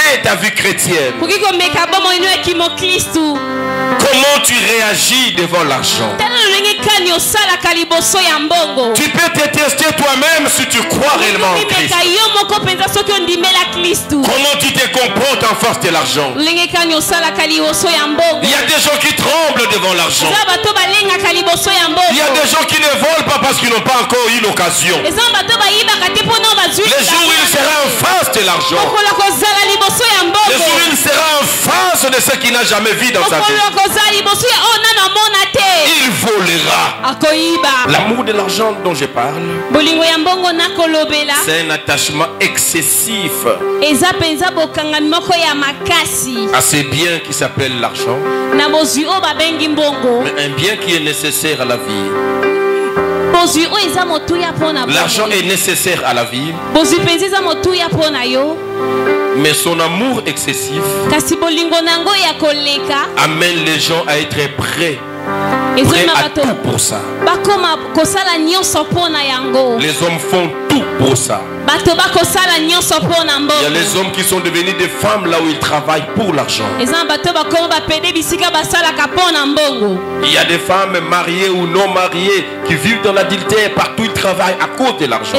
impulser ta vie chrétienne? Comment tu réagis devant l'argent? Tu peux te tester toi-même si tu crois réellement en Christ. Comment tu te comportes en face de l'argent? Il y a des gens qui tremblent devant l'argent. Il y a des gens qui ne volent pas parce qu'ils n'ont pas encore eu l'occasion. Les jours où il sera en face de l'argent, les jours où il sera en face de ce qu'il n'a jamais vu dans sa vie, il volera. L'amour de l'argent dont je parle, c'est un attachement excessif à ces biens qui s'appellent l'argent, mais un bien qui est nécessaire à la vie. L'argent est nécessaire à la vie, mais son amour excessif amène les gens à être prêts à tout pour ça. Les hommes font tout pour ça. Il y a les hommes qui sont devenus des femmes là où ils travaillent pour l'argent. Il y a des femmes mariées ou non mariées qui vivent dans l'adultère, partout ils travaillent à cause de l'argent.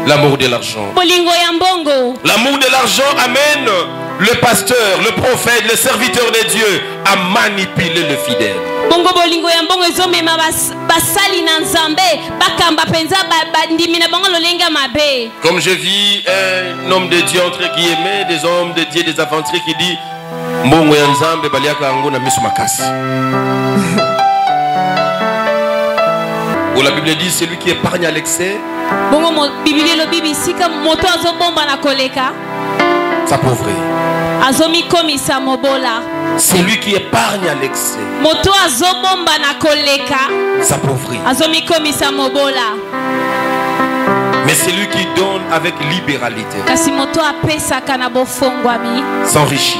L'amour de l'argent. L'amour de l'argent amène le pasteur, le prophète, le serviteur de Dieu à manipuler le fidèle. Comme je vis un homme de Dieu entre guillemets, des hommes de Dieu, des aventuriers qui dit Mbongo ya Nzambe baliaka ngo na misu makasi. Où la Bible dit celui qui épargne à l'excès s'appauvrit. Celui qui épargne à l'excès s'appauvrit. Mais celui qui donne avec libéralité s'enrichit.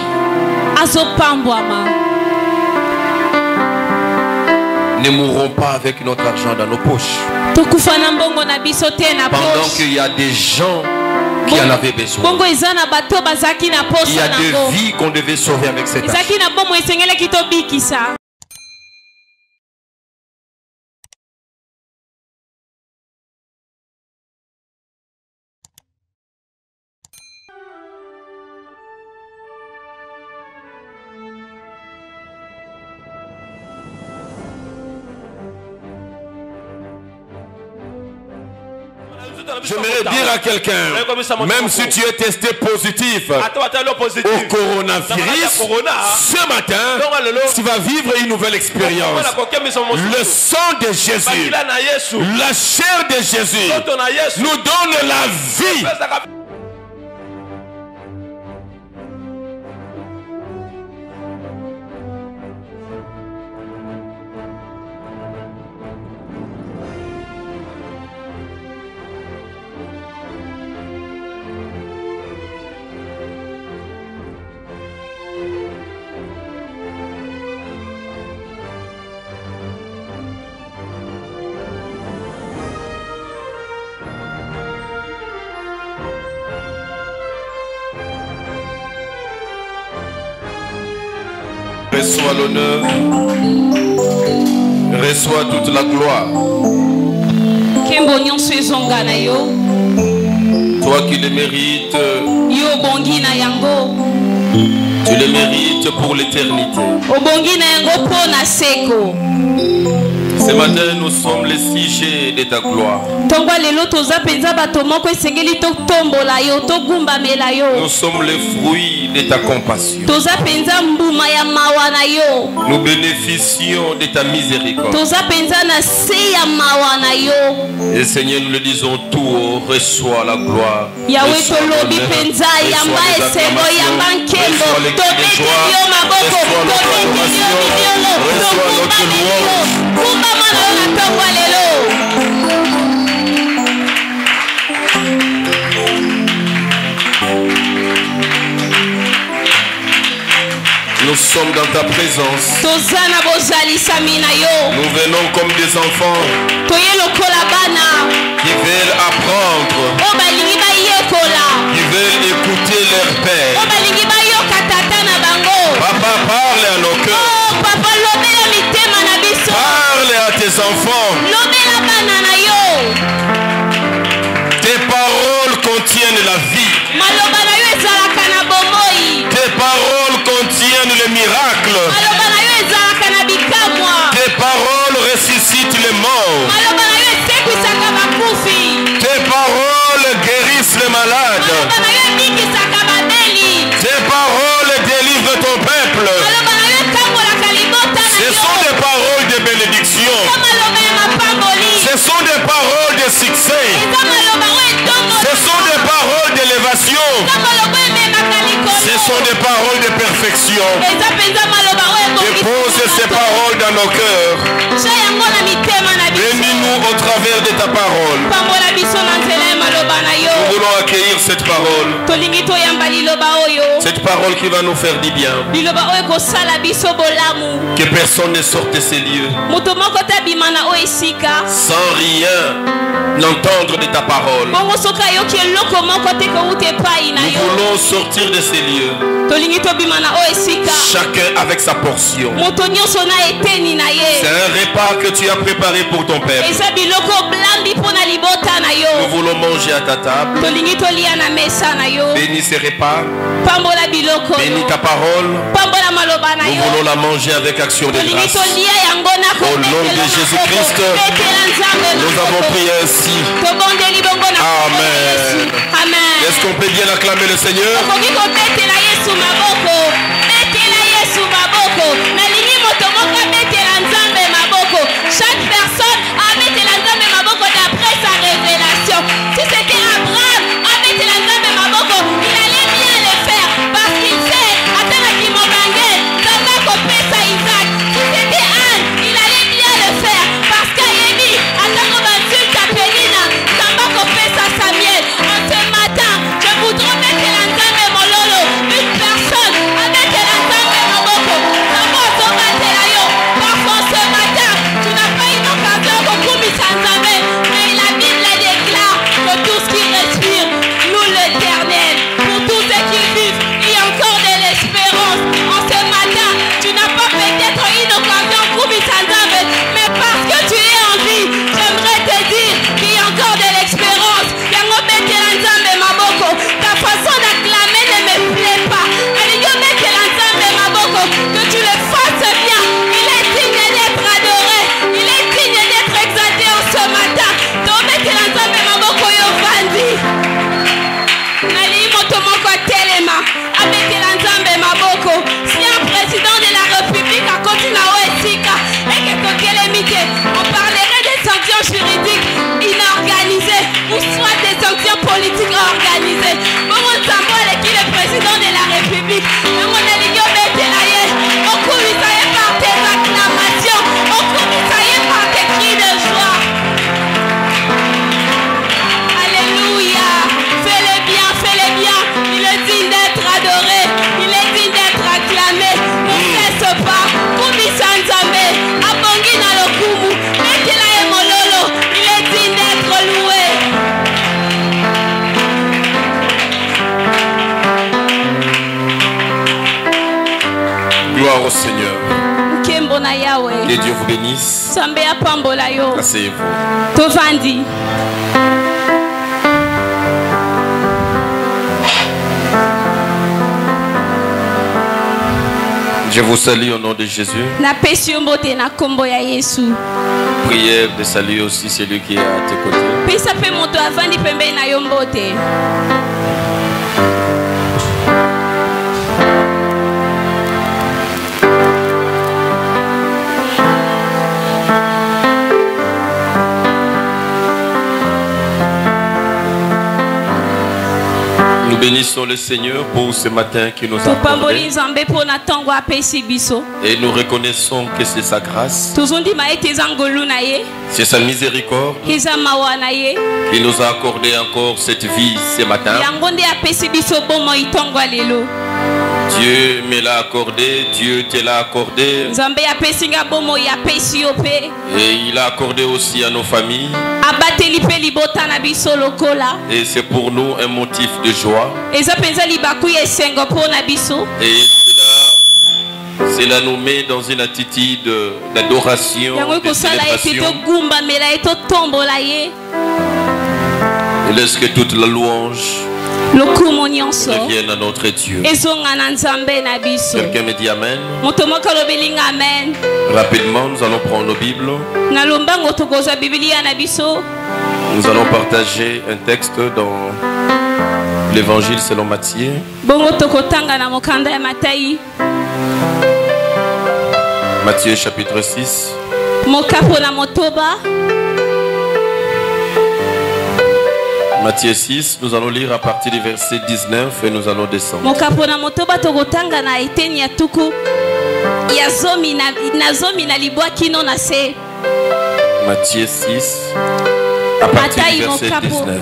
Ne mourrons pas avec notre argent dans nos poches. Pendant qu'il y a des gens qui en avaient besoin. Il y a des vies qu'on devait sauver avec cet argent. J'aimerais dire à quelqu'un, même si tu es testé positif au coronavirus, ce matin, tu vas vivre une nouvelle expérience. Le sang de Jésus, la chair de Jésus nous donne la vie. Reçois l'honneur, reçois toute la gloire. Toi qui le mérites, tu le mérites pour l'éternité. Ce matin, nous sommes les sujets de ta gloire. Nous sommes les fruits de ta compassion. Nous bénéficions de ta miséricorde. Et Seigneur, nous le disons tout haut, reçois la gloire. Reçois l'honneur, reçois les acclamations, reçois les cris de joie, reçois notre adoration, reçois notre louange. Nous sommes dans ta présence. Nous venons comme des enfants qui veulent apprendre, qui veulent écouter leur Père. Papa, parle à nos cœurs. Parle à tes enfants. Tes paroles contiennent la vie. Tes paroles contiennent les miracles. Tes paroles ressuscitent les morts. Tes paroles guérissent les malades. Tes paroles délivrent ton peuple. Ce sont des paroles de bénédiction. Ce sont des paroles de succès. Ce sont des paroles d'élévation. Ce sont des paroles de perfection. Dépose ces paroles dans nos cœurs. Bénis-nous au travers de ta parole. Nous voulons accueillir cette parole. Cette parole qui va nous faire du bien. Que personne ne sorte de ces lieux sans rien n'entendre de ta parole. Nous voulons sortir de ces lieux, chacun avec sa portion. C'est un repas que tu as préparé pour ton peuple. Nous voulons manger à ta table. Bénis ces repas. Bénis ta parole. Nous voulons la manger avec action de grâce. Au nom de Jésus-Christ, nous avons prié ainsi. Amen. Est-ce qu'on peut bien acclamer le Seigneur? Chaque personne a mis la nzambe maboko d'après sa révélation. Si c'était Abraham, a mis la nzambe maboko, il allait bien le faire parce qu'il sait, attends qu'il m'a bangé, ça va couper sa Isaac. Si c'était Anne, il allait bien le faire parce qu'Ayemi, attends qu'on va insulter Pénina, ça va couper sa Samuel. En ce matin, je voudrais mettre la nzambe mololo. Une personne a mis la nzambe maboko, ça va tomber la yo. Parfois ce matin, tu n'as pas une occasion mais la Bible déclare que tout ce qui respire loue l'Éternel. Pour tous ceux qui vivent, il y a encore de l'espérance. En ce matin, tu n'as pas peut-être une occasion mais parce que tu es en vie, j'aimerais te dire qu'il y a encore de l'espérance. Ta façon d'acclamer ne me plaît pas. Que tu le fasses bien. Il est digne d'être adoré. Il est digne d'être exalté en ce matin. Si un président de la République a continué à Esika et que on parlerait des sanctions juridiques inorganisées ou soit des sanctions politiques organisées. Bon, Samuel qui est le président de la République. Par tes acclamations, par tes cris de joie. Alléluia. Fais-le bien. Il est digne d'être adoré. Il est digne d'être acclamé. Ne cesse pas. Kumi Sanzame. Abongi na lokumu. Metela e mololo. Il est digne d'être loué. Gloire au Seigneur. Que Dieu vous bénisse. Asseyez-vous. Je vous salue au nom de Jésus. Prière de saluer aussi celui qui est à tes côtés. Nous bénissons le Seigneur pour ce matin qui nous a accordé. Et nous reconnaissons que c'est sa grâce, c'est sa miséricorde qui nous a accordé encore cette vie ce matin. Dieu me l'a accordé, Dieu te l'a accordé. Et il a accordé aussi à nos familles. Et c'est pour nous un motif de joie. Et cela nous met dans une attitude d'adoration, de célébration. Et laisse que toute la louange revienne à notre Dieu. Quelqu'un me dit Amen. Rapidement, nous allons prendre nos Bibles. Nous allons partager un texte dans l'Évangile selon Matthieu. Matthieu chapitre 6. Matthieu 6, nous allons lire à partir du verset 19 et nous allons descendre. Matthieu 6, à partir du verset 19.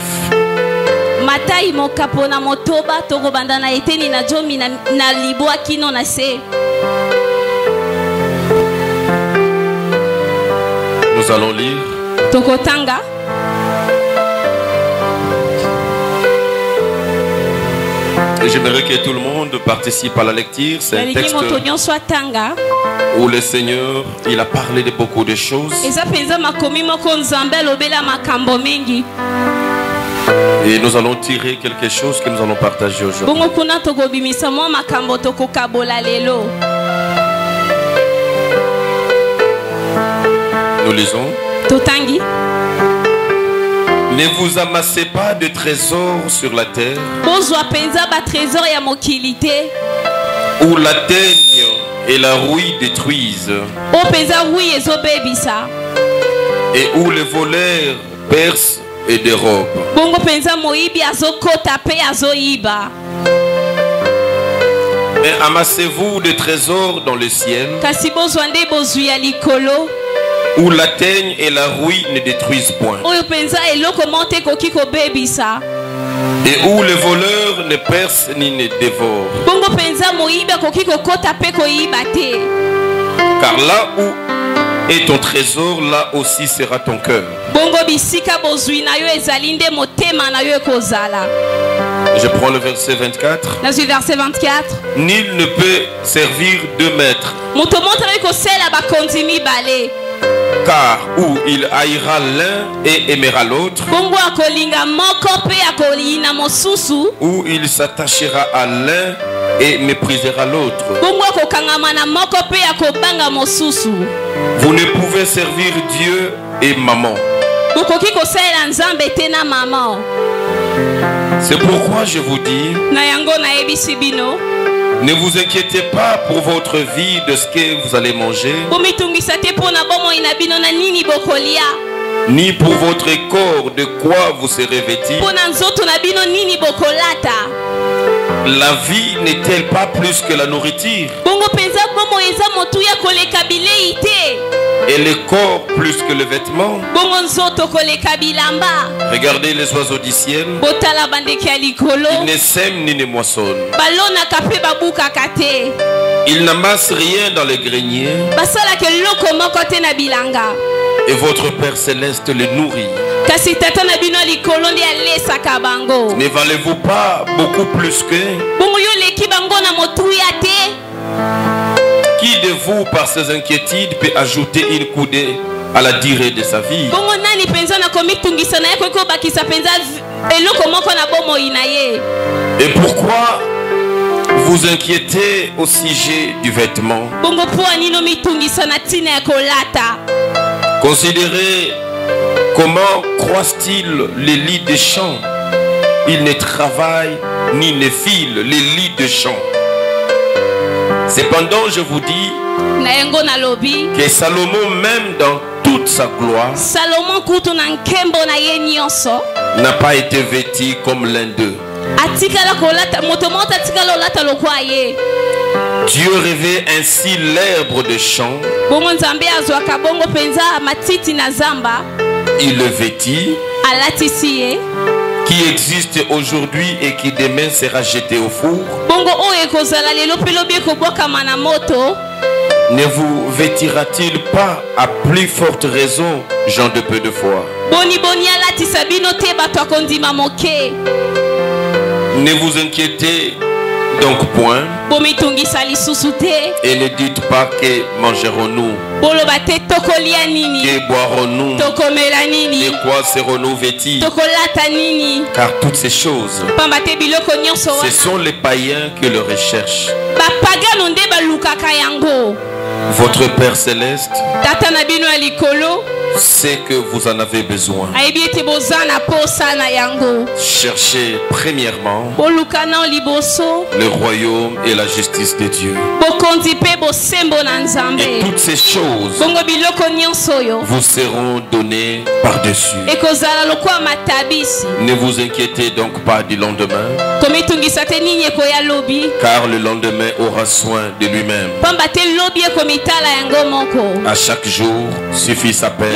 Nous allons lire. Et j'aimerais que tout le monde participe à la lecture. C'est un texte où le Seigneur, il a parlé de beaucoup de choses. Et nous allons tirer quelque chose que nous allons partager aujourd'hui. Nous lisons. Ne vous amassez pas de trésors sur la terre, où la teigne et la rouille détruisent, et où les voleurs percent et dérobent. Mais amassez-vous de trésors dans le ciel, où la teigne et la rouille ne détruisent point, et où les voleurs ne percent ni ne dévorent. Car là où est ton trésor, là aussi sera ton cœur. Je prends le verset 24. Nul ne peut servir deux maîtres, car où il haïra l'un et aimera l'autre, où il s'attachera à l'un et méprisera l'autre. Vous ne pouvez servir Dieu et maman. C'est pourquoi je vous dis, ne vous inquiétez pas pour votre vie de ce que vous allez manger, ni pour votre corps de quoi vous serez vêtis. La vie n'est-elle pas plus que la nourriture, et le corps plus que le vêtement? Regardez les oiseaux du ciel, ils ne sèment ni ne moissonnent, ils n'amassent rien dans les greniers, et votre Père Céleste les nourrit. Ne valez-vous pas beaucoup plus qu'eux? Qui de vous, par ses inquiétudes, peut ajouter une coudée à la durée de sa vie? Et pourquoi vous inquiétez au sujet du vêtement? Considérez comment croissent-ils les lits des champs. Ils ne travaillent ni ne filent les lits de champs. Cependant, je vous dis que Salomon, même dans toute sa gloire, n'a pas été vêtu comme l'un d'eux. Dieu revêt ainsi l'herbe de champ. Il le vêtit qui existe aujourd'hui et qui demain sera jeté au four. Ne vous vêtira-t-il pas à plus forte raison, gens de peu de foi? Ne vous inquiétez donc point et ne dites pas que mangerons-nous, que boirons-nous, de quoi serons-nous vêtis, car toutes ces choses, ce sont les païens qui le recherchent. Votre Père Céleste sait que vous en avez besoin. Cherchez premièrement le royaume et la justice de Dieu. Et toutes ces choses vous seront données par-dessus. Ne vous inquiétez donc pas du lendemain, car le lendemain aura soin de lui-même. À chaque jour suffit sa peine.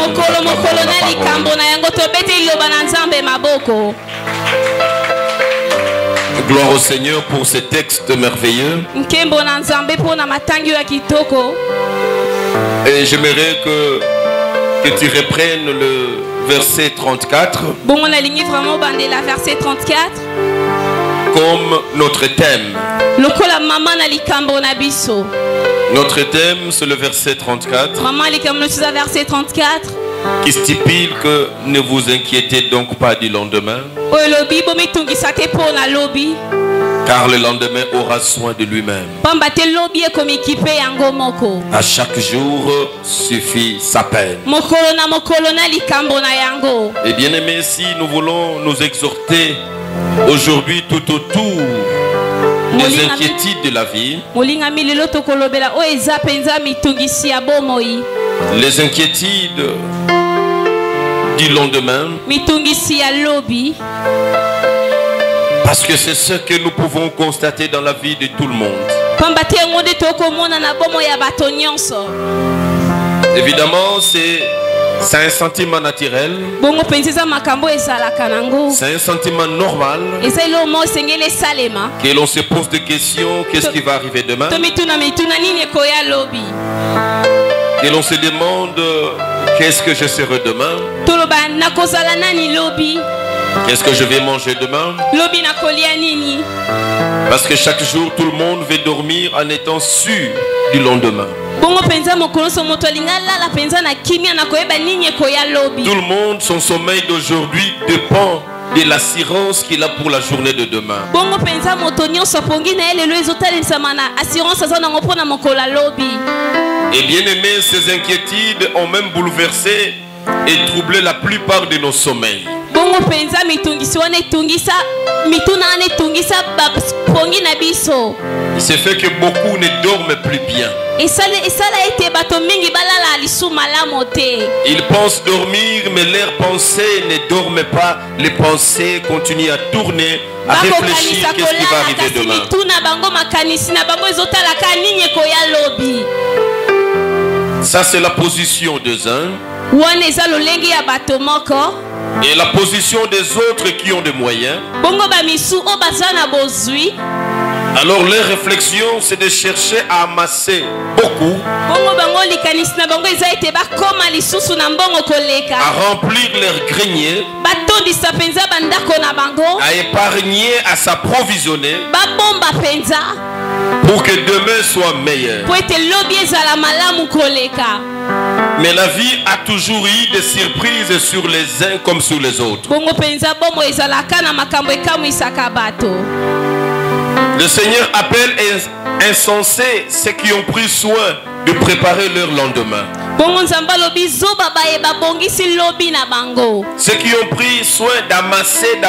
Gloire au Seigneur pour ces textes merveilleux. Et j'aimerais que tu reprennes le verset 34 comme notre thème. Notre thème, c'est le verset 34 qui stipule que ne vous inquiétez donc pas du lendemain, car le lendemain aura soin de lui-même. À chaque jour suffit sa peine. Et bien aimé, si nous voulons nous exhorter aujourd'hui tout autour des inquiétudes de la vie, les inquiétudes du lendemain, parce que c'est ce que nous pouvons constater dans la vie de tout le monde. Évidemment, c'est un sentiment naturel, c'est un sentiment normal que l'on se pose des questions, qu'est-ce qui va arriver demain, et l'on se demande qu'est-ce que je serai demain, qu'est-ce que je vais manger demain, parce que chaque jour tout le monde veut dormir en étant sûr du lendemain. Tout le monde, son sommeil d'aujourd'hui dépend de l'assurance qu'il a pour la journée de demain. Et bien aimé, ces inquiétudes ont même bouleversé et troublé la plupart de nos sommeils. Il se fait que beaucoup ne dorment plus bien. Ils pensent dormir, mais leurs pensées ne dorment pas. Les pensées continuent à tourner, à réfléchir qu'est-ce qui va arriver demain. Ça, c'est la position des uns. Et la position des autres qui ont des moyens. Alors leur réflexion, c'est de chercher à amasser beaucoup, à remplir leurs greniers, à épargner, à s'approvisionner pour que demain soit meilleur. Mais la vie a toujours eu des surprises sur les uns comme sur les autres. Le Seigneur appelle insensés ceux qui ont pris soin de préparer leur lendemain. Ceux qui ont pris soin d'amasser,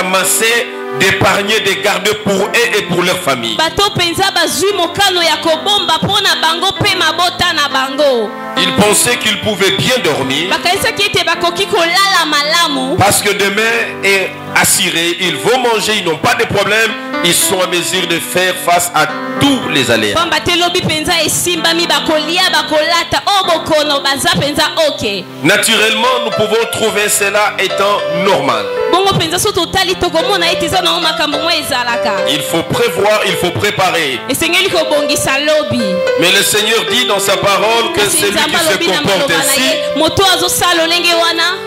d'épargner, de garder pour eux et pour leur famille. Ils pensaient qu'ils pouvaient bien dormir parce que demain est assuré, ils vont manger, ils n'ont pas de problème, ils sont en mesure de faire face à tous les aléas. Naturellement, nous pouvons trouver cela étant normal. Il faut prévoir, il faut préparer. Mais le Seigneur dit dans sa parole que celui qui se comporte ainsi,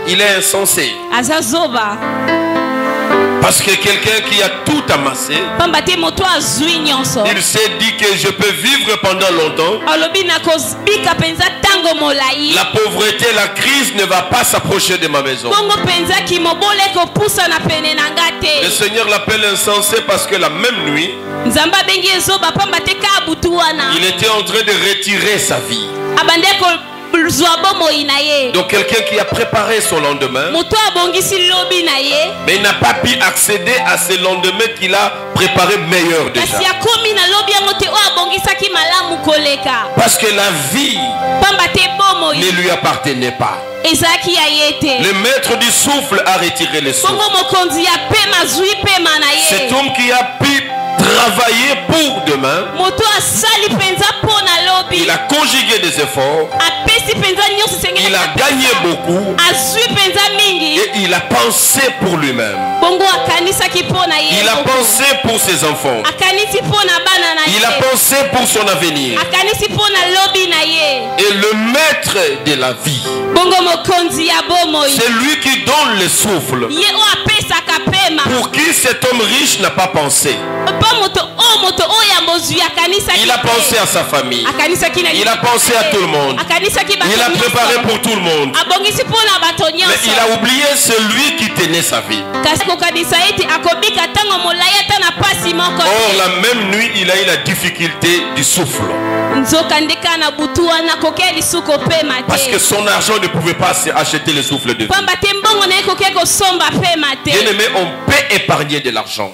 il est insensé. Parce que quelqu'un qui a tout amassé, il s'est dit que je peux vivre pendant longtemps. La pauvreté, la crise ne va pas s'approcher de ma maison. Le Seigneur l'appelle insensé parce que la même nuit, il était en train de retirer sa vie. Donc quelqu'un qui a préparé son lendemain, mais il n'a pas pu accéder à ce lendemain qu'il a préparé meilleur déjà. Parce que la vie ne lui appartenait pas. Le maître du souffle a retiré le souffle. Cet homme qui a pu travailler pour demain, il a conjugué des efforts, il a gagné beaucoup et il a pensé pour lui-même. Il a pensé pour ses enfants, il a pensé pour son avenir. Et le maître de la vie, c'est lui qui donne le souffle. Pour qui cet homme riche n'a pas pensé. Il a pensé à sa famille, il a pensé à tout le monde, il a préparé pour tout le monde, mais il a oublié celui qui tenait sa vie. Or la même nuit il a eu la difficulté du souffle, parce que son argent ne pouvait pas acheter le souffle de vie. Bien aimé, on peut épargner de l'argent,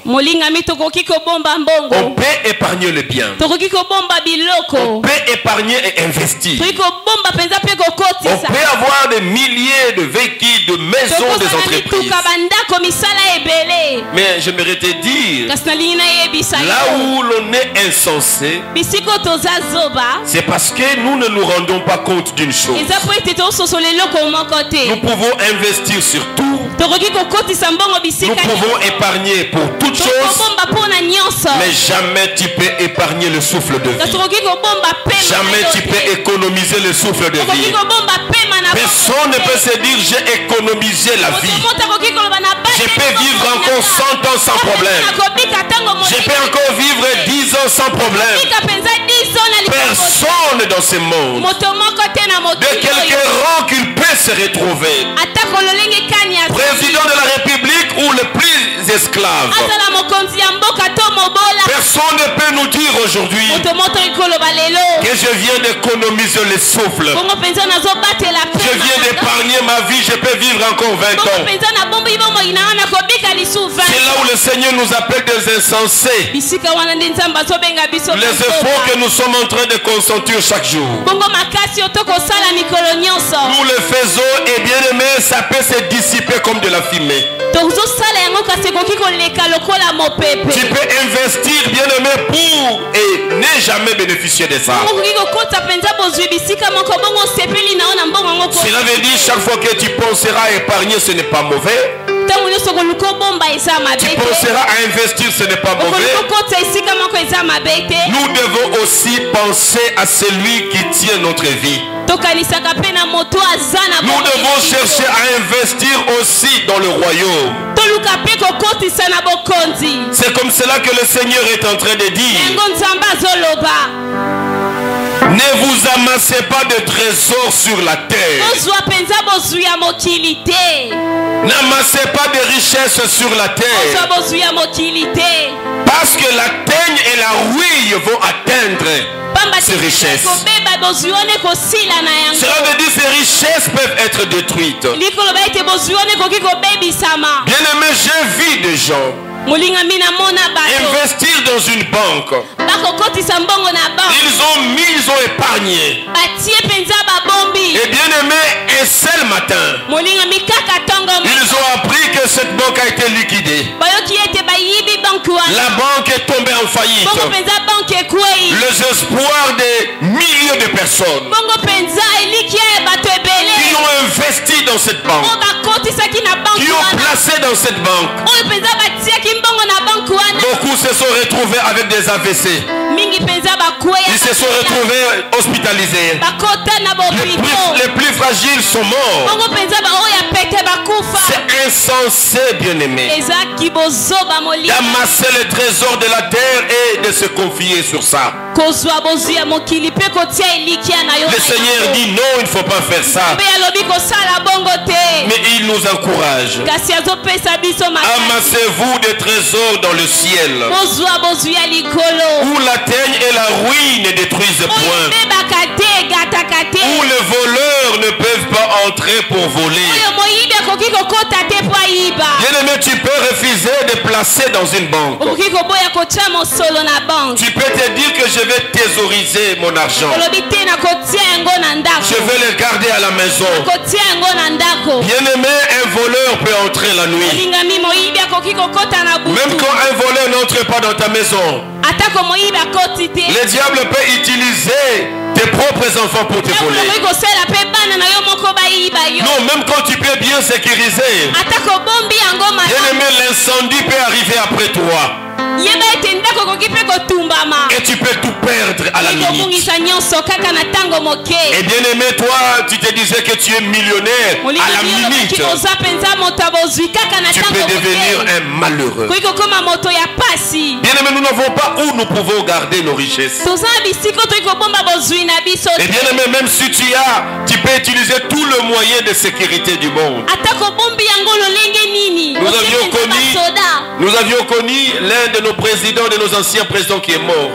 on peut épargner le bien, on peut épargner et investir, on peut avoir des milliers de véhicules, de maisons, des entreprises. Mais j'aimerais te dire, là où l'on est insensé, c'est parce que nous ne nous rendons pas compte d'une chose. Nous pouvons investir sur tout, nous pouvons épargner pour toutes choses, mais jamais tu peux épargner le souffle de vie. Jamais tu peux économiser le souffle de vie. Personne ne peut se dire j'ai économisé la vie. Je peux vivre encore 100 ans sans problème. Je peux encore vivre 10 ans sans problème. Personne dans ce monde, de quelque rang qu'il peut se retrouver, président de la République ou le plus esclave, personne ne peut nous dire aujourd'hui que je viens d'économiser le souffle, je viens d'épargner ma vie, je peux vivre encore 20 ans. C'est là où le Seigneur nous appelle des insensés. Les efforts que nous sommes en train de consentir chaque jour, nous le faisons et bien aimé, ça peut se dissiper comme de la fumée. Tu peux investir bien aimé pour et ne jamais bénéficier de ça. Cela veut dire chaque fois que tu penseras à épargner, ce n'est pas mauvais. Tu penseras à investir, ce n'est pas mauvais. Nous devons aussi penser à celui qui tient notre vie. Nous devons chercher à investir aussi dans le royaume. C'est comme cela que le Seigneur est en train de dire. Ne vous amassez pas de trésors sur la terre. N'amassez pas de richesses sur la terre. Parce que la teigne et la rouille vont atteindre ces richesses. Cela veut dire que ces richesses peuvent être détruites. Bien aimé, j'ai vu des gens investir dans une banque. Ils ont épargné. Et bien aimé, un seul matin, ils ont appris que cette banque a été liquidée. La banque est tombée en faillite. Les espoirs des milliers de personnes qui ont investi dans cette banque, qui ont placé dans cette banque, beaucoup se sont retrouvés avec des AVC. Ils se sont retrouvés hospitalisés. Les plus fragiles sont morts. C'est insensé, bien-aimé, d'amasser les trésors de la terre et de se confier sur ça. Le Seigneur dit non, il ne faut pas faire ça. Mais il nous encourage. Amassez-vous des trésors dans le ciel, où la teigne et la ruine ne détruisent point, où les voleurs ne peuvent pas entrer pour voler. Bien-aimé, tu peux refuser de placer dans une banque. Tu peux te dire que je vais thésauriser mon argent, je vais le garder à la maison. Bien-aimé, un voleur peut entrer la nuit. Même quand un voleur n'entre pas dans ta maison, le diable peut utiliser tes propres enfants pour te voler. Non, même quand tu peux bien sécuriser, bien-aimé, l'incendie peut arriver après toi. Et tu peux tout perdre à la minute. Et bien aimé, toi, tu te disais que tu es millionnaire à la minute. Tu peux devenir un malheureux. Bien aimé, nous n'avons pas où nous pouvons garder nos richesses. Et bien aimé, même si tu peux utiliser tout le moyen de sécurité du monde. Nous avions connu l'un de nos présidents, de nos anciens présidents qui est mort,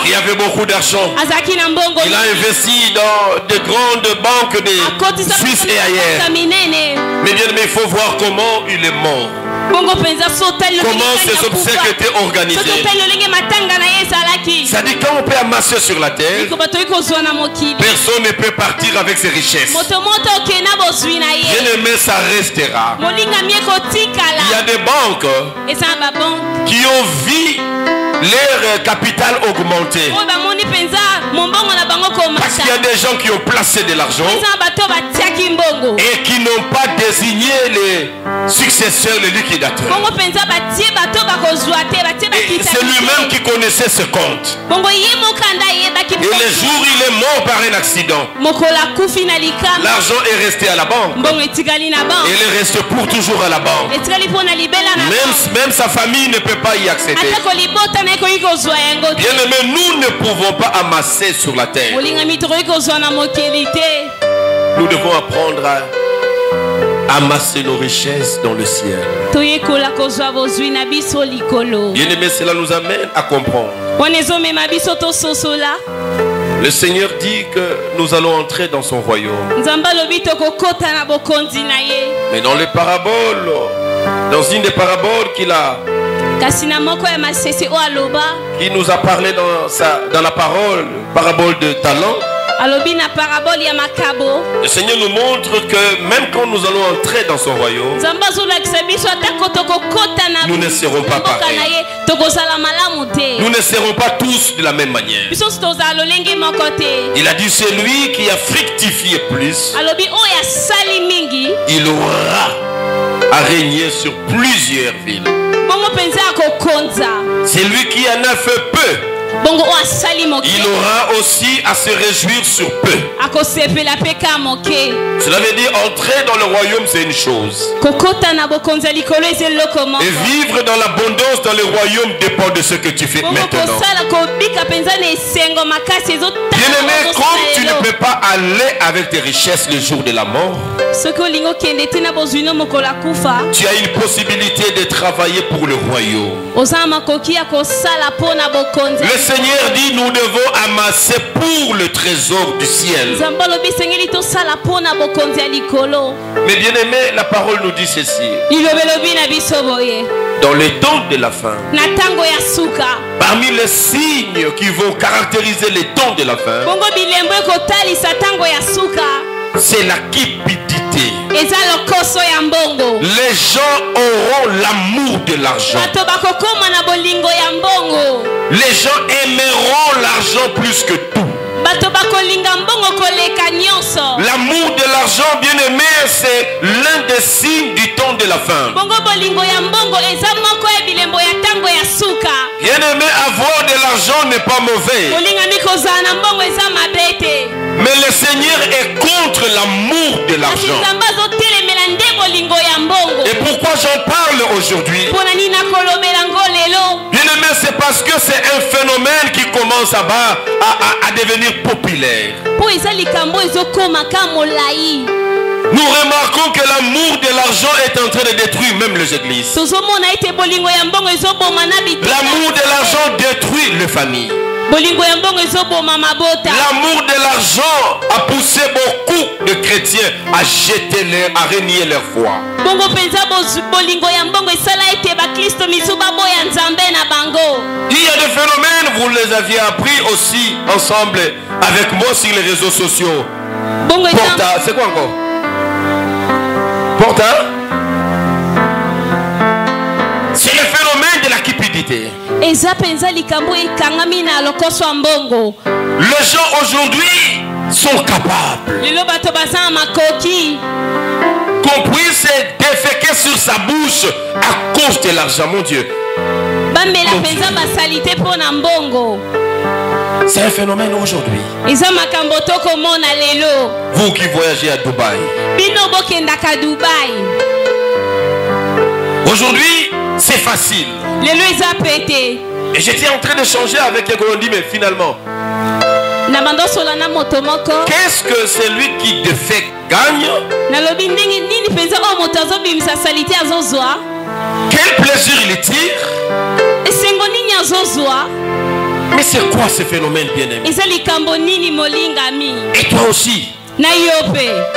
qui avait beaucoup d'argent. Il a investi dans de grandes banques de Suisse et ailleurs. Mais bien aimé, il faut voir comment il est mort. Comment ces obsèques étaient organisées. C'est-à-dire quand on peut amasser sur la terre, personne ne peut partir avec ses richesses. Bien aimé, ça restera. Il y a des banques qui ont vu leur capital augmenter, parce qu'il y a des gens qui ont placé de l'argent et qui n'ont pas désigné les successeurs, les liquidateurs. Et c'est lui-même qui connaissait ce compte. Et le jour où il est mort par un accident, l'argent est resté à la banque. Et il est resté pour toujours à la banque. Même sa famille ne peut pas y accéder. Bien aimé, nous ne pouvons pas amasser sur la terre. Nous devons apprendre à amasser nos richesses dans le ciel. Bien aimé, cela nous amène à comprendre. Le Seigneur dit que nous allons entrer dans son royaume. Mais dans les paraboles, dans une des paraboles qu'il a, qui nous a parlé dans la parabole de talent, le Seigneur nous montre que même quand nous allons entrer dans son royaume, nous ne serons pas pareils. Nous ne serons pas tous de la même manière. Il a dit celui qui a fructifié plus, il aura à régner sur plusieurs villes. Celui qui en a fait peu, il aura aussi à se réjouir sur peu. Cela veut dire entrer dans le royaume, c'est une chose. Et vivre dans l'abondance dans le royaume dépend de ce que tu fais maintenant. Bien-aimé, comme tu ne peux pas aller avec tes richesses le jour de la mort, tu as une possibilité de travailler pour le royaume. Le Seigneur dit nous devons amasser pour le trésor du ciel. Mais bien aimé, la parole nous dit ceci. Dans les temps de la fin, parmi les signes qui vont caractériser les temps de la fin, c'est la cupidité. Les gens auront l'amour de l'argent. Les gens aimeront l'argent plus que tout. L'amour de l'argent, bien aimé, c'est l'un des signes du temps de la fin. Bien aimé, avoir de l'argent n'est pas mauvais. Mais le Seigneur est contre l'amour de l'argent. Et pourquoi j'en parle aujourd'hui? Bien aimé, c'est parce que c'est un phénomène qui commence à devenir populaire. Nous remarquons que l'amour de l'argent est en train de détruire même les églises. L'amour de l'argent détruit les familles. L'amour de l'argent a poussé beaucoup de chrétiens à jeter à renier leur foi. Il y a des phénomènes, vous les aviez appris aussi ensemble avec moi sur les réseaux sociaux. Porta, c'est quoi encore? Porta? C'est le phénomène de la cupidité. Les gens aujourd'hui sont capables qu'on puisse déféquer sur sa bouche à cause de l'argent, mon Dieu. C'est un phénomène aujourd'hui. Vous qui voyagez à Dubaï. Aujourd'hui, c'est facile. Et j'étais en train de changer avec Egolondi, mais finalement, qu'est-ce que celui qui défait gagne? Quel plaisir il tire? Mais c'est quoi ce phénomène, bien-aimé? Et toi aussi,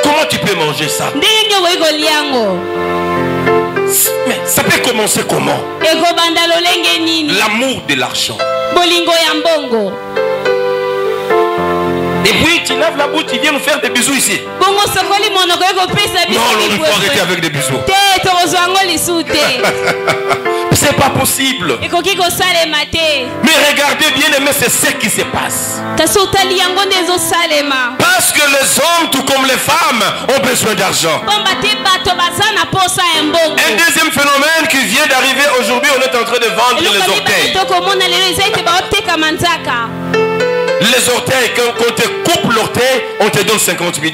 comment tu peux manger ça? Mais ça peut commencer comment? L'amour de l'argent. Et puis tu laves la bouche, tu viens nous faire des bisous ici. Non, on ne peut arrêter avec des bisous. C'est pas possible. Mais regardez bien aimé, c'est ce qui se passe. Parce que les hommes, tout comme les femmes, ont besoin d'argent. Un deuxième phénomène qui vient d'arriver aujourd'hui, on est en train de vendre les orteils. Les orteils, quand on te coupe l'orteil, on te donne $50 000.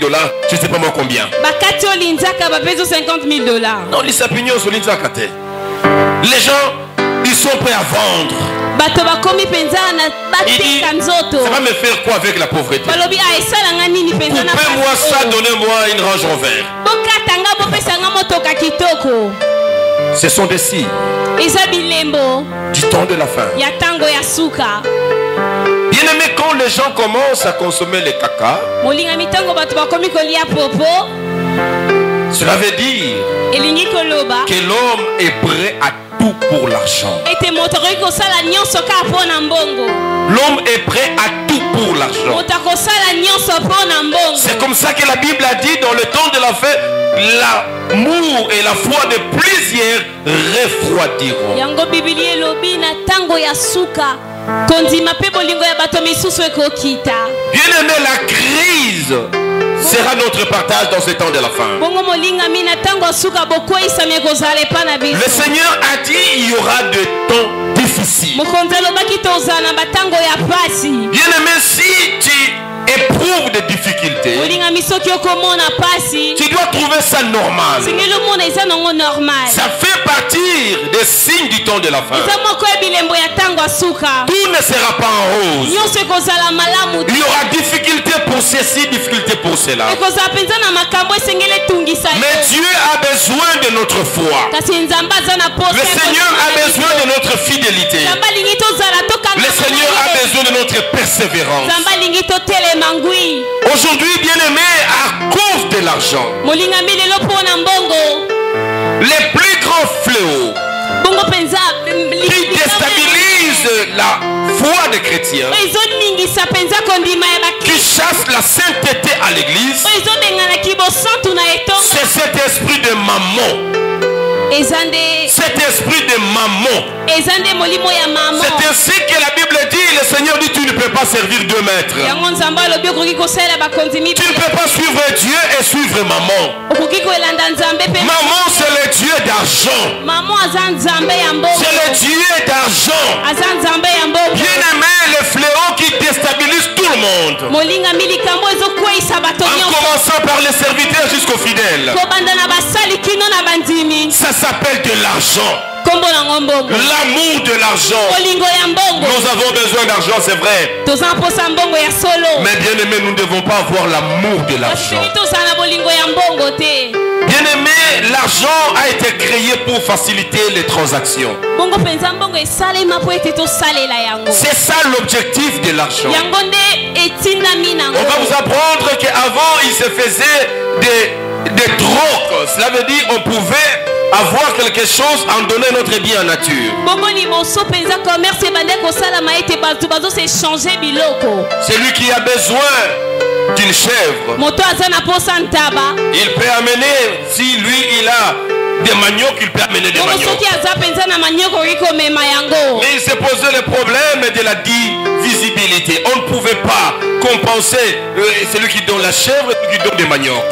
Je ne sais pas moi combien. Non, les sapignos sont les zakate. Les gens, ils sont prêts à vendre. Il dit, ça va me faire quoi avec la pauvreté? Coupez-moi ça, donnez-moi une Range Rover. Ce sont des signes du temps de la fin. Bien aimé, quand les gens commencent à consommer les caca, cela veut dire que l'homme est prêt à tout pour l'argent. L'homme est prêt à tout pour l'argent. C'est comme ça que la Bible a dit dans le temps de la fin, l'amour et la foi de plusieurs refroidiront. Bien aimé, la crise sera notre partage dans ce temps de la fin. Le Seigneur a dit il y aura des temps difficiles. Bien aimé, si tu éprouves des difficultés, tu dois trouver ça normal. Ça fait partie des signes du temps de la fin. Tout ne sera pas en rose. Il y aura difficulté pour ceci, difficulté pour cela. Mais Dieu a besoin de notre foi. Le Seigneur a besoin de notre fidélité. Le Seigneur a besoin de notre persévérance. Aujourd'hui, bien aimé, à cause de l'argent, les plus grands fléaux qui déstabilisent la foi des chrétiens, qui chasse la sainteté à l'église, c'est cet esprit de mammon. Cet esprit de mammon. C'est ainsi que la Bible dit, le Seigneur dit, tu ne peux pas servir deux maîtres. Tu ne peux pas suivre Dieu et suivre mammon. Mammon, c'est le Dieu d'argent. C'est le Dieu d'argent. Bien aimé, le fléau qui déstabilise tout le monde. En commençant par les serviteurs jusqu'aux fidèles. Ça s'appelle de l'argent. L'amour de l'argent. Nous avons besoin d'argent, c'est vrai. Mais bien aimé, nous ne devons pas avoir l'amour de l'argent. Bien aimé, l'argent a été créé pour faciliter les transactions. C'est ça l'objectif de l'argent. On va vous apprendre qu'avant il se faisait des trocs. Cela veut dire qu'on pouvait avoir quelque chose en donnant notre bien en nature. Celui qui a besoin d'une chèvre, il peut amener, si lui il a des maniocs, il peut amener des maniocs. Mais il s'est posé le problème de la divisibilité. On ne pouvait pas compenser celui qui donne la chèvre et celui qui donne des maniocs.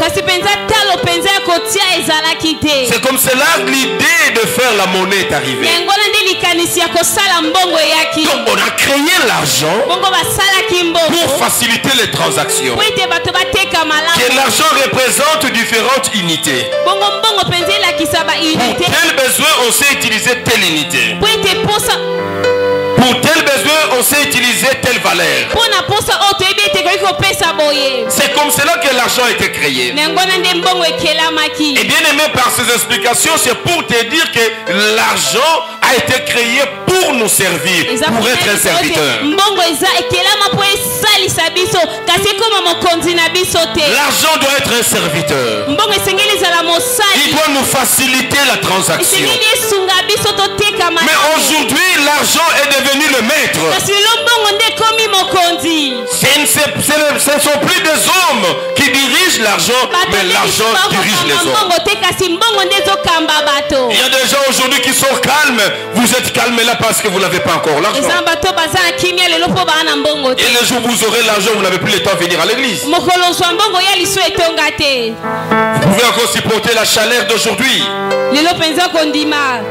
C'est comme cela que l'idée de faire la monnaie est arrivée. Donc on a créé l'argent pour faciliter les transactions. Que l'argent représente différentes unités. Pour tel besoin, on sait utiliser telle unité. Pour tel besoin, on sait utiliser telle valeur. C'est comme cela que l'argent a été créé. Et bien aimé, par ces explications, c'est pour te dire que l'argent a été créé pour nous servir, pour être un serviteur. L'argent doit être un serviteur. Il doit nous faciliter la transaction. Mais aujourd'hui, l'argent est devenu le maître. Ce ne sont plus des hommes qui dirigent l'argent, mais l'argent dirige les hommes. Il y a des gens aujourd'hui qui sont calmes. Vous êtes calmes là parce que vous n'avez pas encore l'argent. Et le jour où vous aurez l'argent, vous n'avez plus le temps de venir à l'église. Vous pouvez encore supporter la chaleur d'aujourd'hui.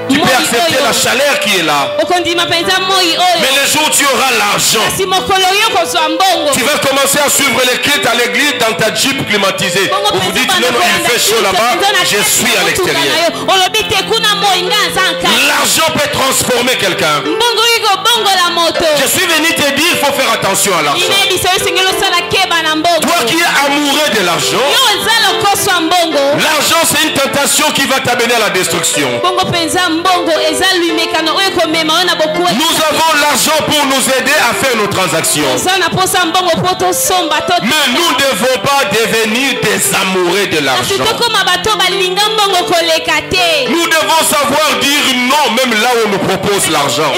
Tu peux accepter la chaleur qui est là. Mais le jour où tu auras l'argent, tu vas commencer à suivre les quêtes à l'église dans ta Jeep climatisée. Vous vous dites non, non, il fait chaud là-bas, je suis à l'extérieur. L'argent peut transformer quelqu'un. Je suis venu te dire, il faut faire attention à l'argent. Toi qui es amoureux de l'argent, l'argent c'est une tentation qui va t'amener à la destruction. Nous avons l'argent pour nous aider à faire nos transactions. Mais nous ne devons pas devenir des amoureux de l'argent. Nous devons savoir dire non même là où on nous propose l'argent.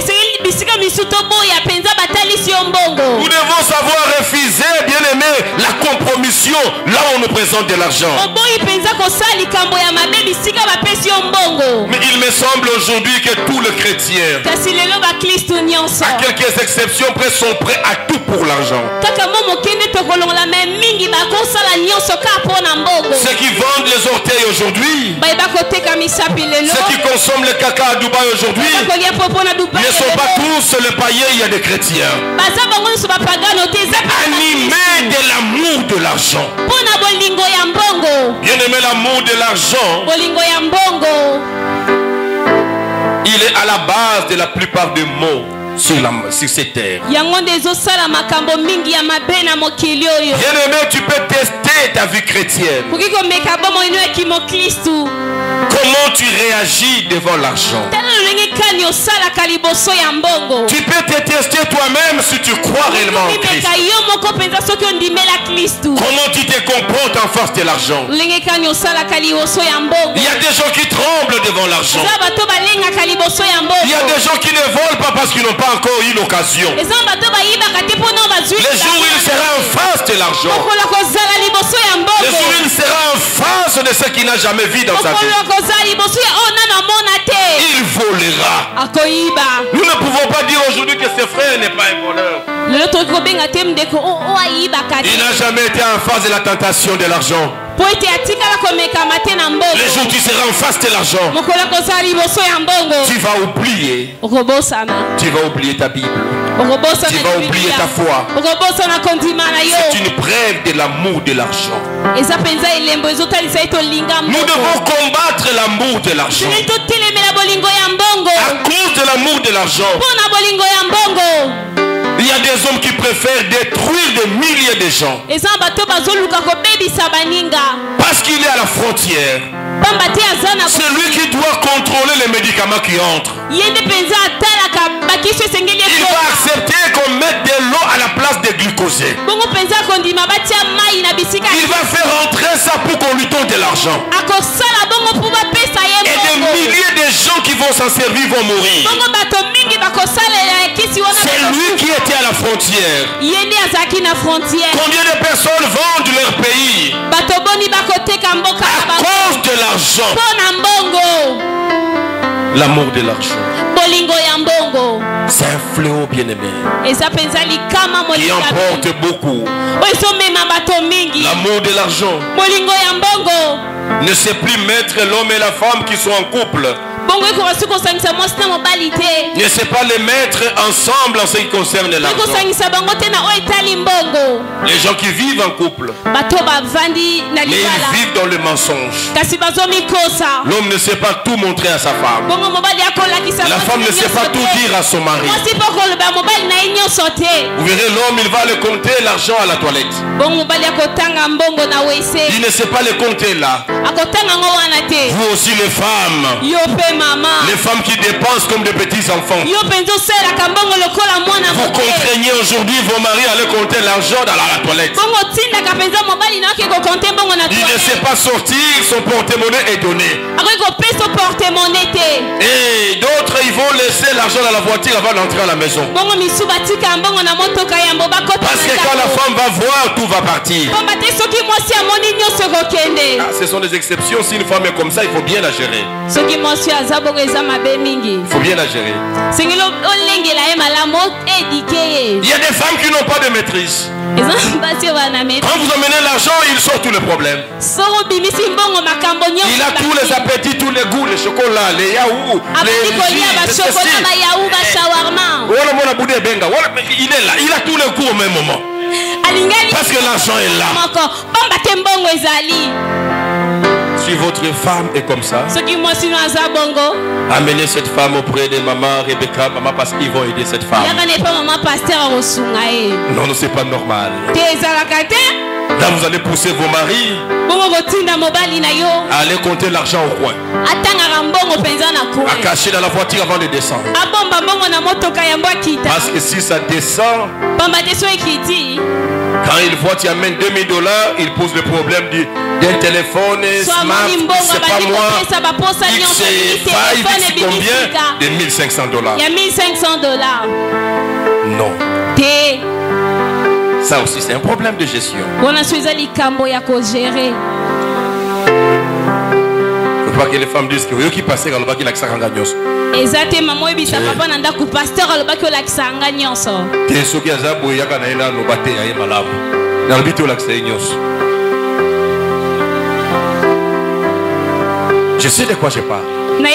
Nous devons savoir refuser, bien aimé, la compromission là où on nous présente de l'argent. Mais il me semble aujourd'hui que tous les chrétiens, à quelques exceptions près, sont prêts à tout pour l'argent. Ceux qui vendent les orteils aujourd'hui, ceux qui consomment le caca à Dubaï aujourd'hui, ne sont pas tous les païens, il y a des chrétiens. Animés de l'amour de l'argent. Bien aimé, l'amour de l'argent, il est à la base de la plupart des maux sur cette terre. Bien aimé, tu peux tester ta vie chrétienne. Comment tu réagis devant l'argent? Tu peux te tester toi-même si tu crois réellement en Christ. Comment tu te comportes en face de l'argent? Il y a des gens qui tremblent devant l'argent. Il y a des gens qui ne volent pas parce qu'ils n'ont pas encore eu l'occasion. Les jours où il sera en face de l'argent, les jours où il sera en face de ce qu'il n'a jamais vu dans sa vie, il volera. Nous ne pouvons pas dire aujourd'hui que ce frère n'est pas un voleur. Il n'a jamais été en face de la tentation de l'argent. Les jours où tu seras en face de l'argent, tu vas oublier. Tu vas oublier ta Bible. Tu vas oublier ta foi. C'est une preuve de l'amour de l'argent. Nous devons combattre l'amour de l'argent. À cause de l'amour de l'argent, il y a des hommes qui préfèrent détruire des milliers de gens parce qu'il est à la frontière. C'est lui qui doit contrôler les médicaments qui entrent. Il va accepter qu'on mette de l'eau à la place des glucosés. Il va faire rentrer ça pour qu'on lui donne de l'argent. Et des milliers de gens qui vont s'en servir vont mourir. C'est lui qui était à la frontière. Combien de personnes vendent leur pays à cause de l'argent? L'amour de l'argent, c'est un fléau bien-aimé qui emporte beaucoup. L'amour de l'argent ne sait plus mettre l'homme et la femme qui sont en couple. Ne sait pas les mettre ensemble en ce qui concerne l'argent. Les gens qui vivent en couple, mais ils vivent dans le mensonge. L'homme ne sait pas tout montrer à sa femme. La femme ne sait pas tout dire à son mari. Vous verrez, l'homme, il va le compter l'argent à la toilette. Il ne sait pas le compter là. Vous aussi les femmes, les femmes qui dépensent comme des petits enfants, vous contraignez aujourd'hui vos maris à aller compter l'argent dans la toilette. Il ne sait pas sortir, son porte-monnaie est donné. Et d'autres, ils vont laisser l'argent dans la voiture avant d'entrer à la maison. Parce que quand la femme va voir, tout va partir. Ah, ce sont des exceptions. Si une femme est comme ça, il faut bien la gérer. Il faut bien la gérer. Il y a des femmes qui n'ont pas de maîtrise. Quand vous emmenez l'argent, il sort tous les problèmes. Il a tous les appétits, tous les goûts, les chocolats, les yaourts, les il est là, il a tous les goûts au même moment. Parce que l'argent est là. Si votre femme est comme ça, amenez cette femme auprès de maman Rebecca, maman, parce qu'ils vont aider cette femme. Non, non, c'est pas normal. Là, vous allez pousser vos maris à aller compter l'argent au coin, à cacher dans la voiture avant de descendre. Parce que si ça descend, quand il voit qu'il amène $2000, il pose le problème d'un téléphone smart, c'est pas moi, X5, c'est combien? De $1500. Il y a $1500. Non. Ça aussi, c'est un problème de gestion. Il ne faut pas que les femmes disent que qui passent dans le bac, il a que ça gagnos. Exactement, moi, je ne pas nanda ku pasteur le bac, il a que ça gagnos. T'es sûr qu'il y a ça pour y avoir un no batte à y malab. Dans le but, il a que ça gagnos. Je sais de quoi je parle. Il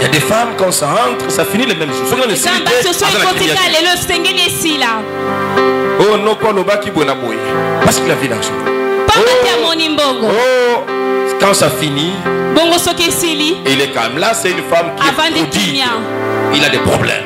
y a des femmes quand ça entre, ça finit les mêmes choses. Oh non, pas le bac qui boit parce qu'il a vu l'argent. Oh, quand ça finit, il est calme. Là, c'est une femme qui est prodigue. Il a des problèmes.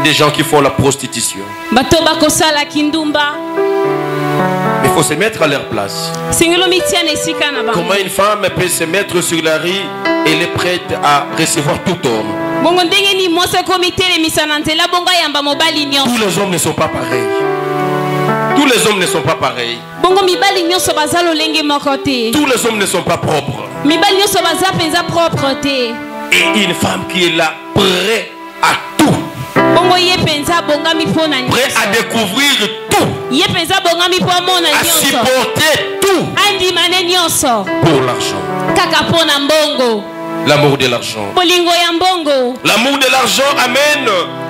Des gens qui font la prostitution. Il faut se mettre à leur place. Comment une femme peut se mettre sur la rue et elle est prête à recevoir tout homme? Tous les hommes ne sont pas pareils. Tous les hommes ne sont pas pareils. Tous les hommes ne sont pas propres. Et une femme qui est là, prête à tout. Prêt à découvrir tout. À supporter tout. Pour l'argent. L'amour de l'argent. L'amour de l'argent amène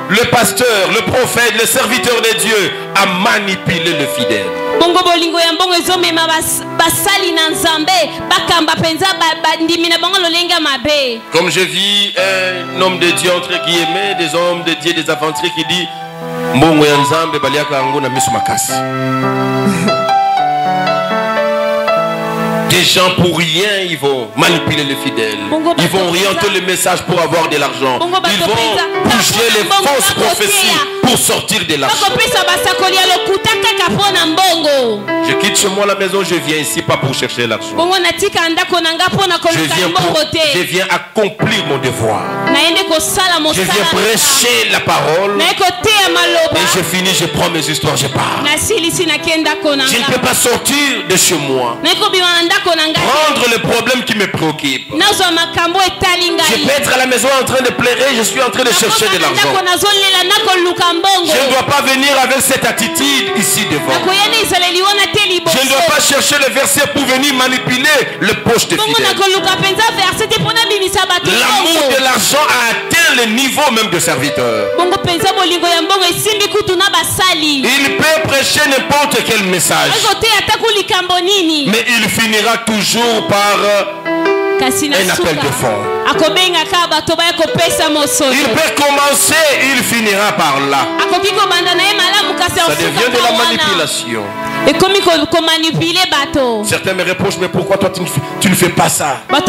le pasteur, le prophète, le serviteur de Dieu à manipuler le fidèle. Comme je vis un homme de Dieu entre guillemets, des hommes de Dieu, des aventuriers qui dit Mbongo ya Nzambe baliaka yango na miso makasi. Des gens pour rien, ils vont manipuler les fidèles. Ils vont orienter le message pour avoir de l'argent. Ils vont bouger les fausses prophéties pour sortir de l'argent. Je quitte chez moi la maison, je viens ici pas pour chercher l'argent. Je viens accomplir mon devoir. Je viens prêcher la parole. Et je finis, je prends mes histoires, je pars. Je ne peux pas sortir de chez moi. Prendre le problème qui me préoccupe. Je peux être à la maison en train de pleurer, je suis en train de chercher de l'argent. Je ne dois pas venir avec cette attitude ici devant. Je ne dois pas chercher le verset pour venir manipuler le poche de fidèles. L'amour de l'argent a atteint le niveau même de serviteur. Il peut prêcher n'importe quel message, mais il finira toujours par un appel de fonds. Il peut commencer, il finira par là. Ça devient de la manipulation. Certains me reprochent, mais pourquoi toi tu ne fais pas ça? Nous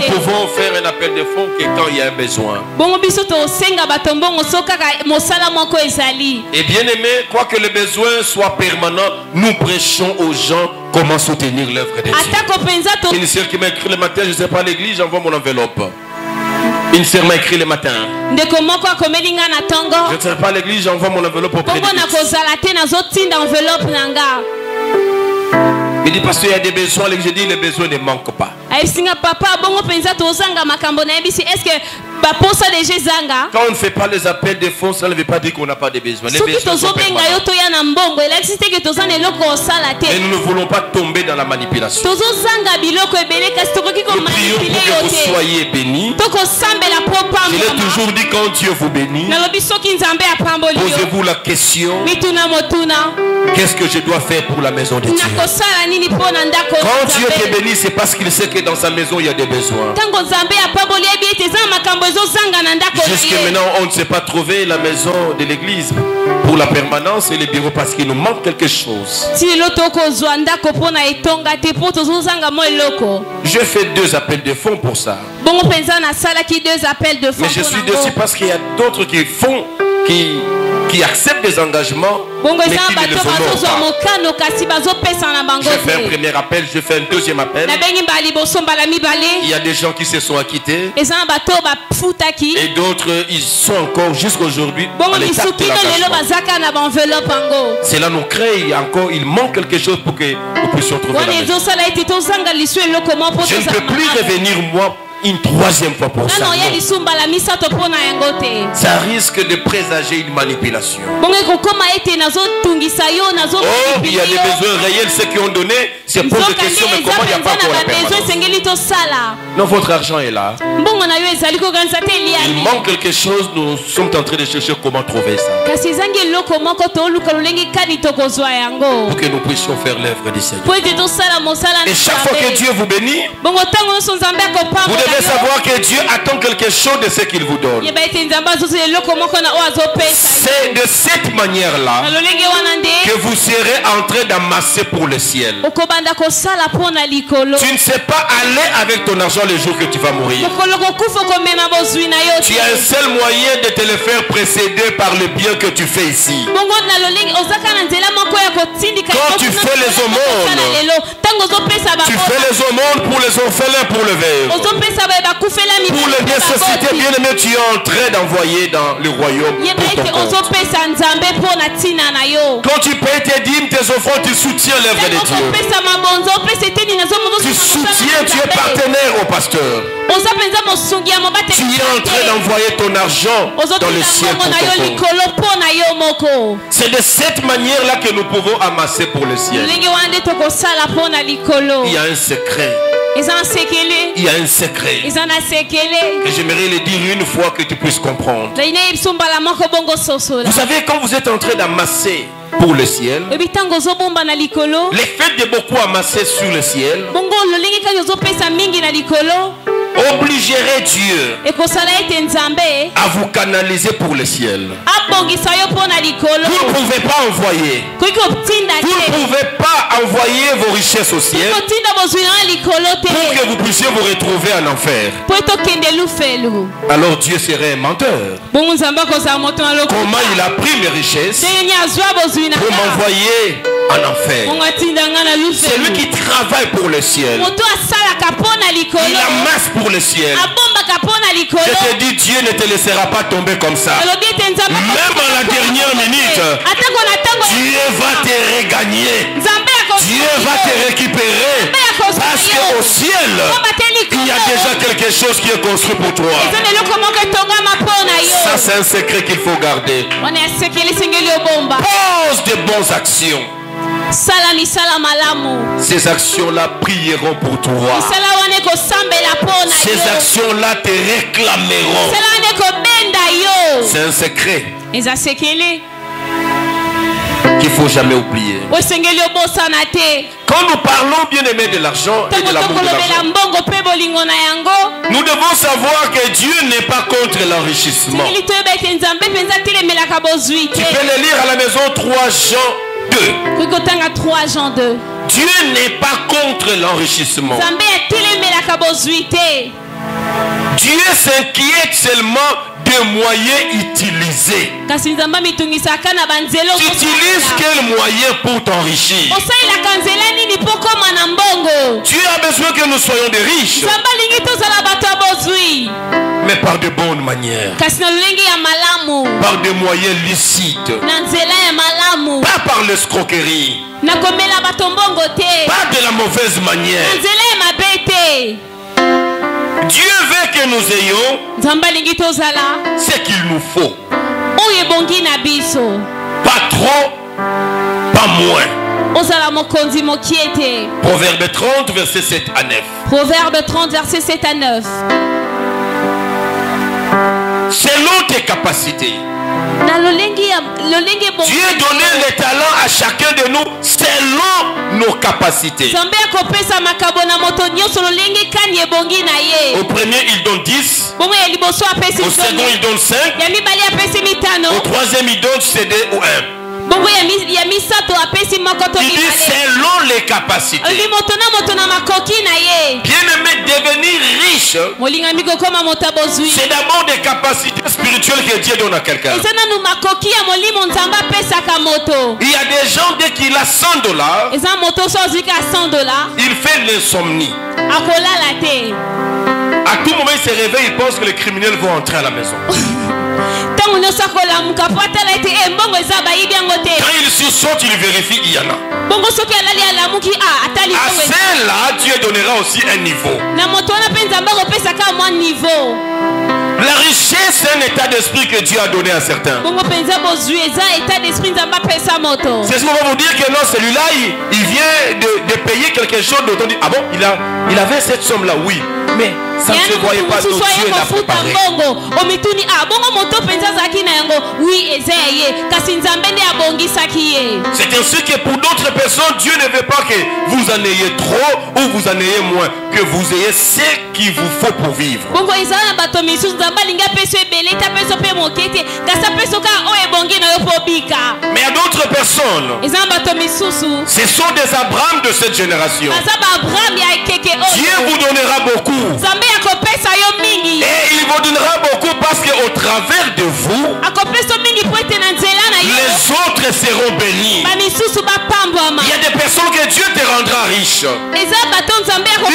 pouvons faire un appel de fonds que quand il y a un besoin. Et bien aimé, quoi que le besoin soit permanent, nous prêchons aux gens comment soutenir l'œuvre de Dieu. Une sœur qui m'a écrit le matin, je ne sais pas à l'église, j'envoie mon enveloppe. Une sœur m'a écrit le matin. Je ne sais pas à l'église, j'envoie mon enveloppe au prédicateur. Il dit parce qu'il y a des besoins, je dis les besoins ne manquent pas. Quand on ne fait pas les appels de fonds, ça ne veut pas dire qu'on n'a pas de besoins. Les besoins sont permanents. Et nous ne voulons pas tomber dans la manipulation. Nous prions pour que vous soyez bénis. Je l'ai toujours dit, quand Dieu vous bénit, posez-vous la question, qu'est-ce que je dois faire pour la maison de Dieu? Quand Dieu te bénit, c'est parce qu'il sait que dans sa maison il y a des besoins. Jusque maintenant, on ne s'est pas trouvé la maison de l'église pour la permanence et les bureaux parce qu'il nous manque quelque chose. Je fais 2 appels de fonds pour ça. Mais je suis dessus parce qu'il y a d'autres qui font, qui acceptent des engagements, mais qui ne les honorent pas. Je fais un premier appel, je fais un deuxième appel. Il y a des gens qui se sont acquittés. Et d'autres, ils sont encore jusqu'aujourd'hui à l'étape de l'engagement. Cela nous crée encore, il manque quelque chose pour que nous puissions trouver la maison. Je ne peux plus revenir moi une 3e fois pour ça. Ça risque de présager une manipulation. Oh, il y a des besoins réels, ceux qui ont donné, c'est pour des questions, mais comment il n'y a pas encore la permanence? Non, votre argent est là. Il manque quelque chose, nous sommes en train de chercher comment trouver ça. Pour que nous puissions faire l'œuvre du Seigneur. Et chaque fois que Dieu vous bénit, vous devez savoir que Dieu attend quelque chose de ce qu'il vous donne. C'est de cette manière-là que vous serez en train d'amasser pour le ciel. Tu ne sais pas aller avec ton argent le jour que tu vas mourir. Tu as un seul moyen de te le faire précéder par le bien que tu fais ici. Quand tu fais les aumônes, tu fais les aumônes pour les orphelins, pour le veuve. Pour les nécessités, bien aimé, tu es en train d'envoyer dans le royaume. Quand tu payes tes dîmes, tes offrandes, tu soutiens l'œuvre de Dieu. Tu soutiens, tu es partenaire au pasteur. Tu es en train d'envoyer ton argent dans le ciel pour ton compte. C'est de cette manière-là que nous pouvons amasser pour le ciel. Il y a un secret. Il y a un secret que j'aimerais le dire une fois que tu puisses comprendre. Vous savez, quand vous êtes en train d'amasser pour le ciel, l'effet de beaucoup amasser sur le ciel obligerait Dieu à vous canaliser pour le ciel. Vous ne pouvez pas envoyer. Vous ne pouvez pas envoyer vos richesses au ciel pour que vous puissiez vous retrouver en enfer. Alors Dieu serait un menteur. Comment il a pris mes richesses pour m'envoyer en enfer? C'est lui qui travaille pour le ciel. Il amasse pour le ciel. Je te dis, Dieu ne te laissera pas tomber comme ça. Même à la dernière minute, Dieu va te regagner. Dieu va te récupérer. Parce qu'au ciel, il y a déjà quelque chose qui est construit pour toi. Ça, c'est un secret qu'il faut garder. Pose de bonnes actions. Ces actions-là prieront pour toi. Ces actions-là te réclameront. C'est un secret qu'il ne faut jamais oublier. Quand nous parlons, bien aimé, de l'argent et de l'amour de l'argent, nous devons savoir que Dieu n'est pas contre l'enrichissement. Tu peux le lire à la maison 3 Jean 2. Dieu n'est pas contre l'enrichissement. Dieu s'inquiète seulement des moyens utilisés. Tu utilises quel moyen pour t'enrichir? Dieu a besoin que nous soyons des riches, mais par de bonnes manières, par des moyens licites, pas par l'escroquerie, pas de la mauvaise manière. Dieu veut que nous ayons ce qu'il nous faut. Pas trop, pas moins. Proverbe 30, verset 7 à 9. Proverbe 30, verset 7 à 9. Selon tes capacités. Dieu donnait les talents à chacun de nous selon nos capacités. Au premier, il donne 10. Au second, il donne 5. Au troisième, il donne CD ou 1. Il dit selon les capacités. Bien aimé, devenir riche, c'est d'abord des capacités spirituelles que Dieu donne à quelqu'un. Il y a des gens, dès qu'il a $100, il fait l'insomnie. À tout moment il se réveille, il pense que les criminels vont entrer à la maison. Quand il sursaute, il vérifie, il y en a. À celle-là, Dieu donnera aussi un niveau. La richesse, c'est un état d'esprit que Dieu a donné à certains. C'est ce qu'on va vous dire que non, celui-là, il vient de payer quelque chose d'autre. Ah bon, il avait cette somme-là, oui. Mais ça ne se voyait pas, donc Dieu l'a préparé. C'est ainsi que pour d'autres personnes, Dieu ne veut pas que vous en ayez trop ou vous en ayez moins, que vous ayez ce qu'il vous faut pour vivre. Mais à d'autres personnes, ce sont des Abraham de cette génération. Dieu vous donnera beaucoup. Et il vous donnera beaucoup parce qu'au travers de vous, les autres seront bénis. Il y a des personnes que Dieu te rendra riche. Il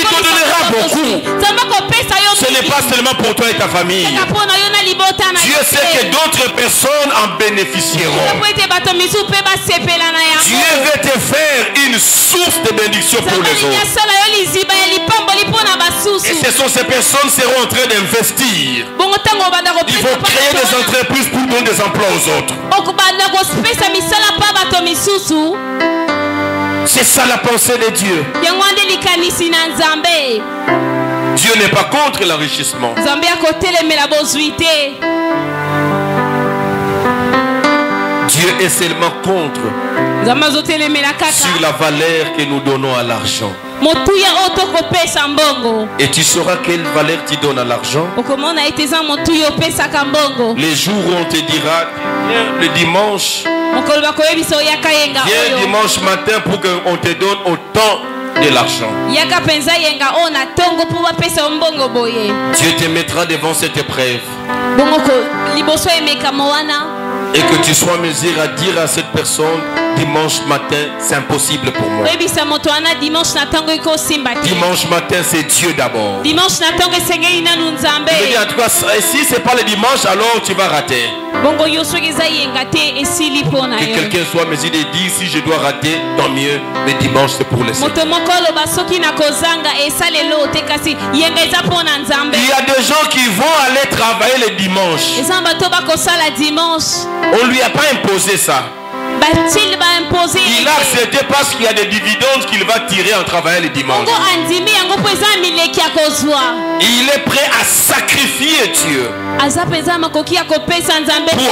te donnera beaucoup. Ce n'est pas seulement pour toi et ta famille. Dieu sait que d'autres personnes en bénéficieront. Dieu veut te faire une source de bénédiction pour les autres. Et ce sont ces personnes qui seront en train d'investir. Il faut créer des entreprises pour donner des emplois aux autres. C'est ça la pensée de Dieu. Dieu n'est pas contre l'enrichissement. Dieu est seulement contre sur la valeur que nous donnons à l'argent. Et tu sauras quelle valeur tu donnes à l'argent. Les jours où on te dira le dimanche, viens dimanche matin pour qu'on te donne autant de l'argent. Dieu te mettra devant cette épreuve. Et que tu sois en mesure à dire à cette personne, dimanche matin, c'est impossible pour moi. Dimanche matin, c'est Dieu d'abord. En tout cas, si ce n'est pas le dimanche, alors tu vas rater. Que quelqu'un soit en mesure de dire, si je dois rater, tant mieux, mais dimanche c'est pour les Seigneurs. Il y a des gens qui vont aller travailler le dimanche. On ne lui a pas imposé ça. Il a accepté parce qu'il y a des dividendes qu'il va tirer en travaillant le dimanche. Il est prêt à sacrifier Dieu pour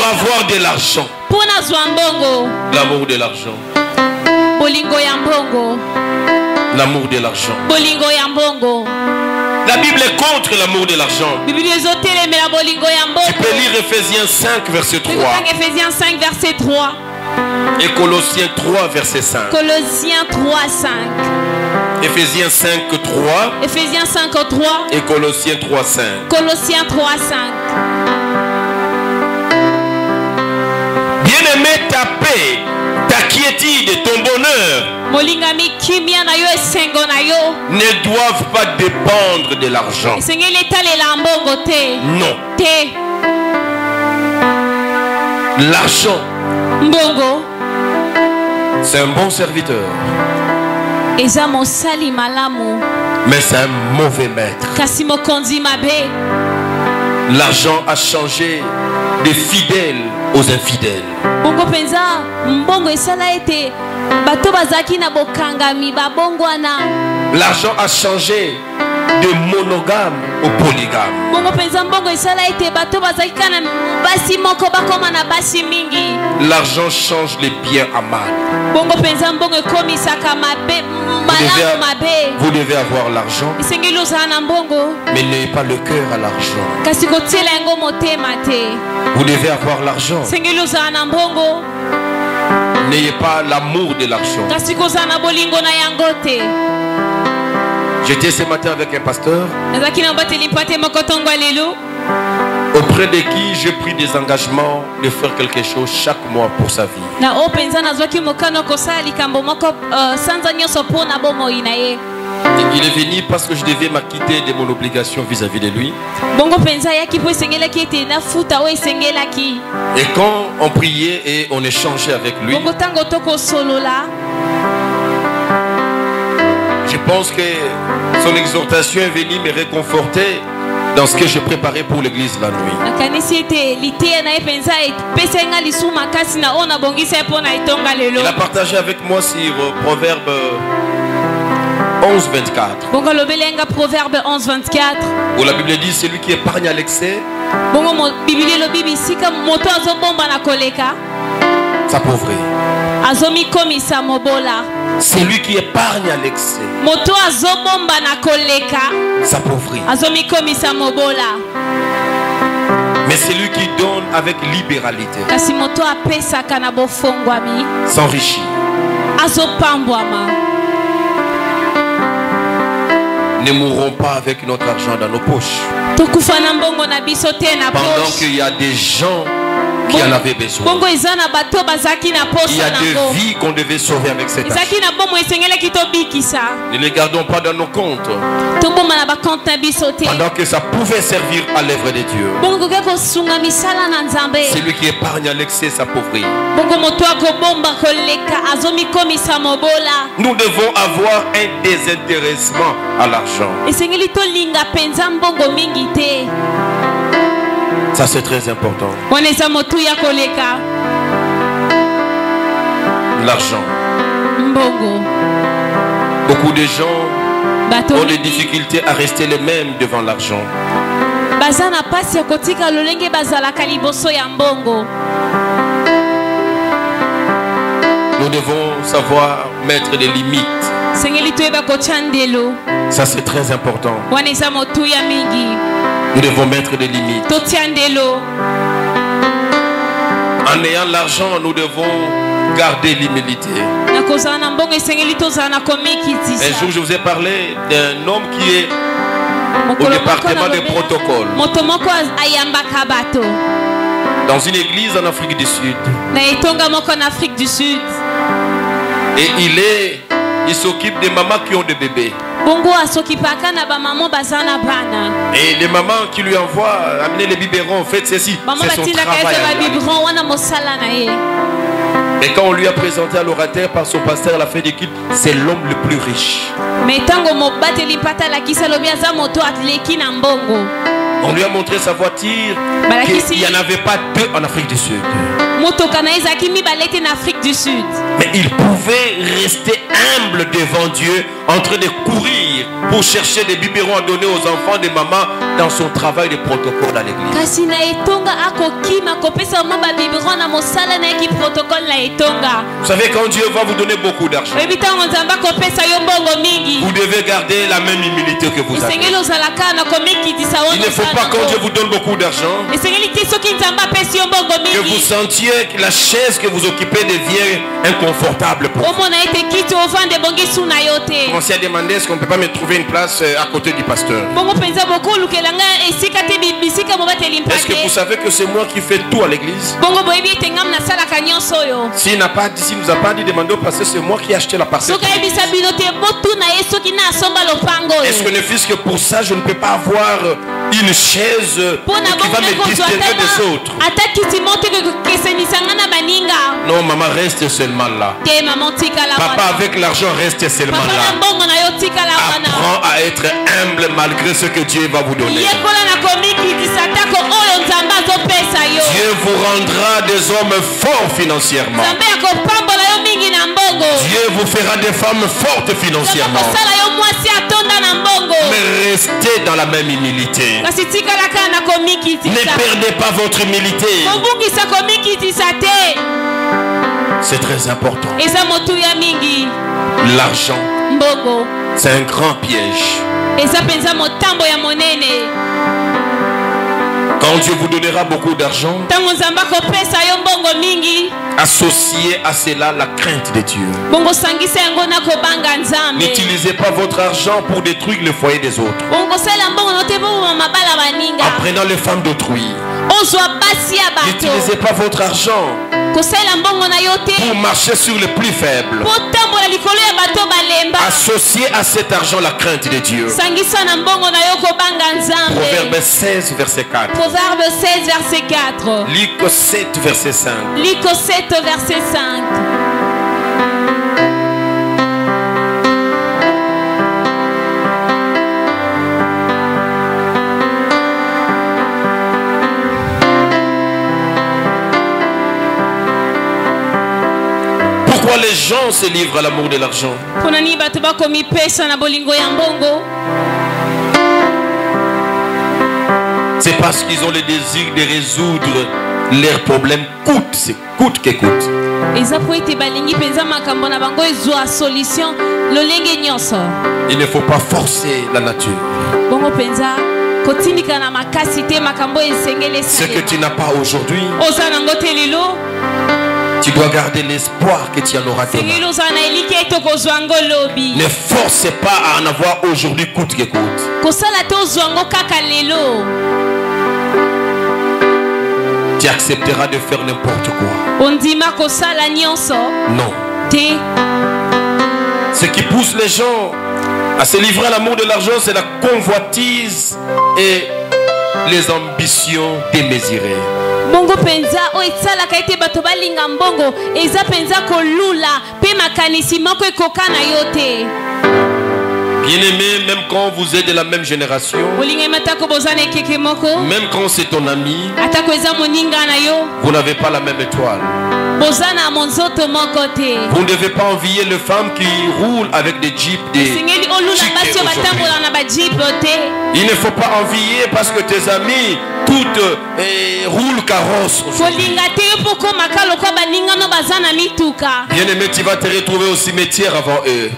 avoir de l'argent. L'amour de l'argent. L'amour de l'argent. La Bible est contre l'amour de l'argent. Tu peux lire Ephésiens 5 verset 3. Et Colossiens 3 verset 5. Colossiens 3 5. Ephésiens 5 3. Ephésiens 5 3. Et Colossiens 3 5. Colossiens 3 5. Bien-aimé, ta paix, ta quiétude, ton bonheur ne doivent pas dépendre de l'argent. Non. L'argent, c'est un bon serviteur, mais c'est un mauvais maître. L'argent a changé des fidèles aux infidèles. L'argent a changé de monogame au polygame. L'argent change les biens à mal. Vous devez avoir l'argent, mais n'ayez pas le cœur à l'argent. Vous devez avoir l'argent, n'ayez pas l'amour de l'argent. J'étais ce matin avec un pasteur auprès de qui j'ai pris des engagements de faire quelque chose chaque mois pour sa vie. Il est venu parce que je devais m'acquitter de mon obligation vis-à-vis de lui. Et quand on priait et on échangeait avec lui, je pense que son exhortation est venue me réconforter dans ce que je préparais pour l'église la nuit. Il a partagé avec moi sur Proverbe 11:24. Proverbe 11:24. Où la Bible dit, celui qui épargne à l'excès s'appauvrit. Celui qui épargne à l'excès s'appauvrit. Mais celui qui donne avec libéralité s'enrichit. ne mourrons pas avec notre argent dans nos poches. Pendant qu'il y a des gens qui en avaient besoin. Il y a des vies qu'on devait sauver avec cet argent. Ne les gardons pas dans nos comptes. Pendant que ça pouvait servir à l'œuvre de Dieu. Celui qui épargne à l'excès s'appauvrit. Nous devons avoir un désintéressement à l'argent. Ça c'est très important. L'argent. Beaucoup de gens ont des difficultés à rester les mêmes devant l'argent. Nous devons savoir mettre des limites. Ça c'est très important. Nous devons mettre des limites. En ayant l'argent, nous devons garder l'humilité. Un jour, je vous ai parlé d'un homme qui est au département des protocoles dans une église en Afrique du Sud. Et il s'occupe des mamans qui ont des bébés. Et les mamans qui lui envoient amener les biberons, en fait, c'est son travail. Et quand on lui a présenté à l'orateur par son pasteur à la fin d'équipe, c'est l'homme le plus riche. On lui a montré sa voiture, qu'il n'y en avait pas deux en Afrique du Sud. Mais il pouvait rester humble devant Dieu, en train de courir pour chercher des biberons à donner aux enfants des mamans dans son travail de protocole à l'église. Vous savez, quand Dieu va vous donner beaucoup d'argent, vous devez garder la même humilité que vous avez. Il ne faut pas, quand Dieu vous donne beaucoup d'argent, que vous sentiez que la chaise que vous occupez devient inconfortable pour vous. Commencez à demander est-ce qu'on ne peut pas me trouver une place à côté du pasteur. Est-ce que vous savez que c'est moi qui fais tout à l'église? S'il nous a pas dit, demandez au pasteur, c'est moi qui ai acheté la parcelle. Est-ce que ne fût-ce que pour ça, je ne peux pas avoir une chaise qui va me distinguer des autres? Non, maman, reste seulement là. Papa, avec l'argent, reste seulement là. Apprends à être humble malgré ce que Dieu va vous donner. Dieu vous rendra des hommes forts financièrement. Dieu vous fera des femmes fortes financièrement. Mais restez dans la même humilité. Ne perdez pas votre humilité. C'est très important. L'argent, c'est un grand piège. Quand Dieu vous donnera beaucoup d'argent, associez à cela la crainte de Dieu. N'utilisez pas votre argent pour détruire le foyer des autres en prenant les femmes d'autrui. N'utilisez pas votre argent pour marcher sur les plus faibles. Associez à cet argent la crainte de Dieu. Proverbe 16 verset 4. Proverbe 16 verset 4. Luc 7 verset 5. Luc 7 verset 5. Pourquoi les gens se livrent à l'amour de l'argent? C'est parce qu'ils ont le désir de résoudre leurs problèmes coûte que coûte. Il ne faut pas forcer la nature. Ce que tu n'as pas aujourd'hui, Tu dois garder l'espoir que tu en auras demain. Ne force pas à en avoir aujourd'hui coûte que coûte. Tu accepteras de faire n'importe quoi. Non. Ce qui pousse les gens à se livrer à l'amour de l'argent, c'est la convoitise et les ambitions démesurées. Bongo penza o etsala kaite bato balinga mbongo eza penza kolula pe makanisi moko ekokana yote. Bien-aimé, même quand vous êtes de la même génération, même quand c'est ton ami, vous n'avez pas la même étoile. Vous ne devez pas envier les femmes qui roulent avec des jeeps, il ne faut pas envier parce que tes amis toutes roulent carrosse. Bien-aimé, tu vas te retrouver au cimetière avant eux.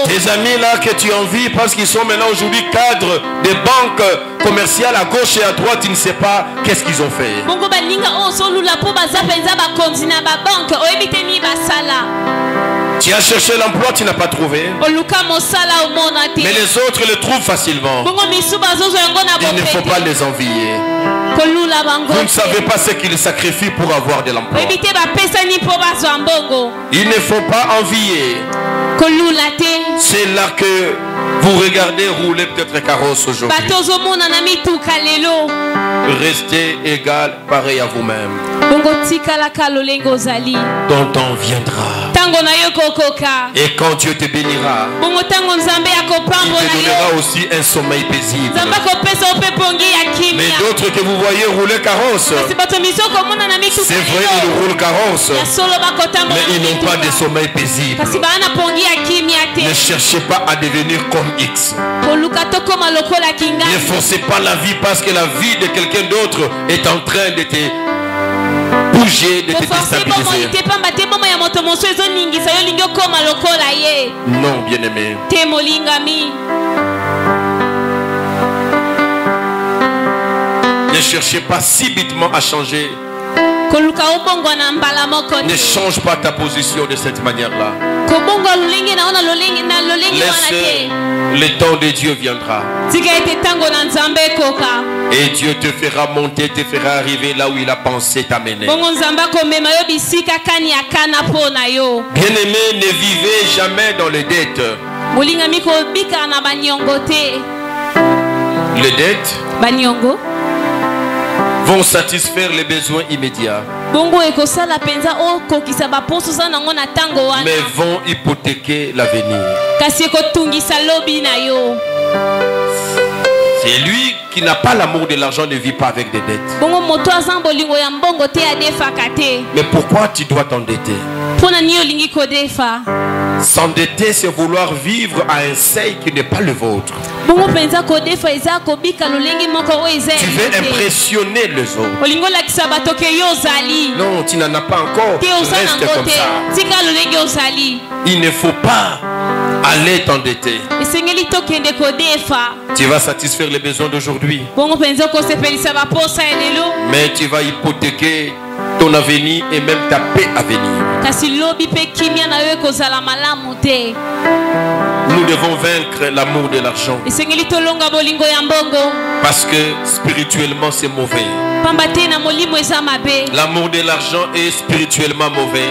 Tes amis là que tu envies parce qu'ils sont maintenant aujourd'hui cadres des banques commerciales à gauche et à droite, tu ne sais pas qu'est-ce qu'ils ont fait. Tu as cherché l'emploi, tu n'as pas trouvé. Mais les autres le trouvent facilement. Il ne faut pas les envier. Vous ne savez pas ce qu'ils sacrifient pour avoir de l'emploi. Il ne faut pas envier. C'est là que vous regardez rouler peut-être carrosse aujourd'hui. Restez égal, pareil à vous-même. Ton temps viendra. Et quand Dieu te bénira, il te donnera aussi un sommeil paisible. Mais d'autres que vous voyez rouler carrosse, c'est vrai, ils roulent carrosse, mais ils n'ont pas de sommeil paisible. Ne cherchez pas à devenir comme X. Ne forcez pas la vie parce que la vie de quelqu'un d'autre est en train de te bouger, de te déstabiliser. Non, bien-aimé. Ne cherchez pas subitement à changer. Ne change pas ta position de cette manière-là. Laisse, le temps de Dieu viendra. Et Dieu te fera monter, te fera arriver là où il a pensé t'amener. Bien-aimé, ne vivez jamais dans les dettes. Les dettes vont satisfaire les besoins immédiats, mais vont hypothéquer l'avenir. C'est lui qui n'a pas l'amour de l'argent ne vit pas avec des dettes. Mais pourquoi tu dois t'endetter? S'endetter, c'est vouloir vivre à un seuil qui n'est pas le vôtre. Tu veux impressionner les autres. Non, tu n'en as pas encore. Reste comme ça. Il ne faut pas aller t'endetter. Tu vas satisfaire les besoins d'aujourd'hui, mais tu vas hypothéquer ton avenir et même ta paix à venir. Nous devons vaincre l'amour de l'argent, parce que spirituellement c'est mauvais. L'amour de l'argent est spirituellement mauvais.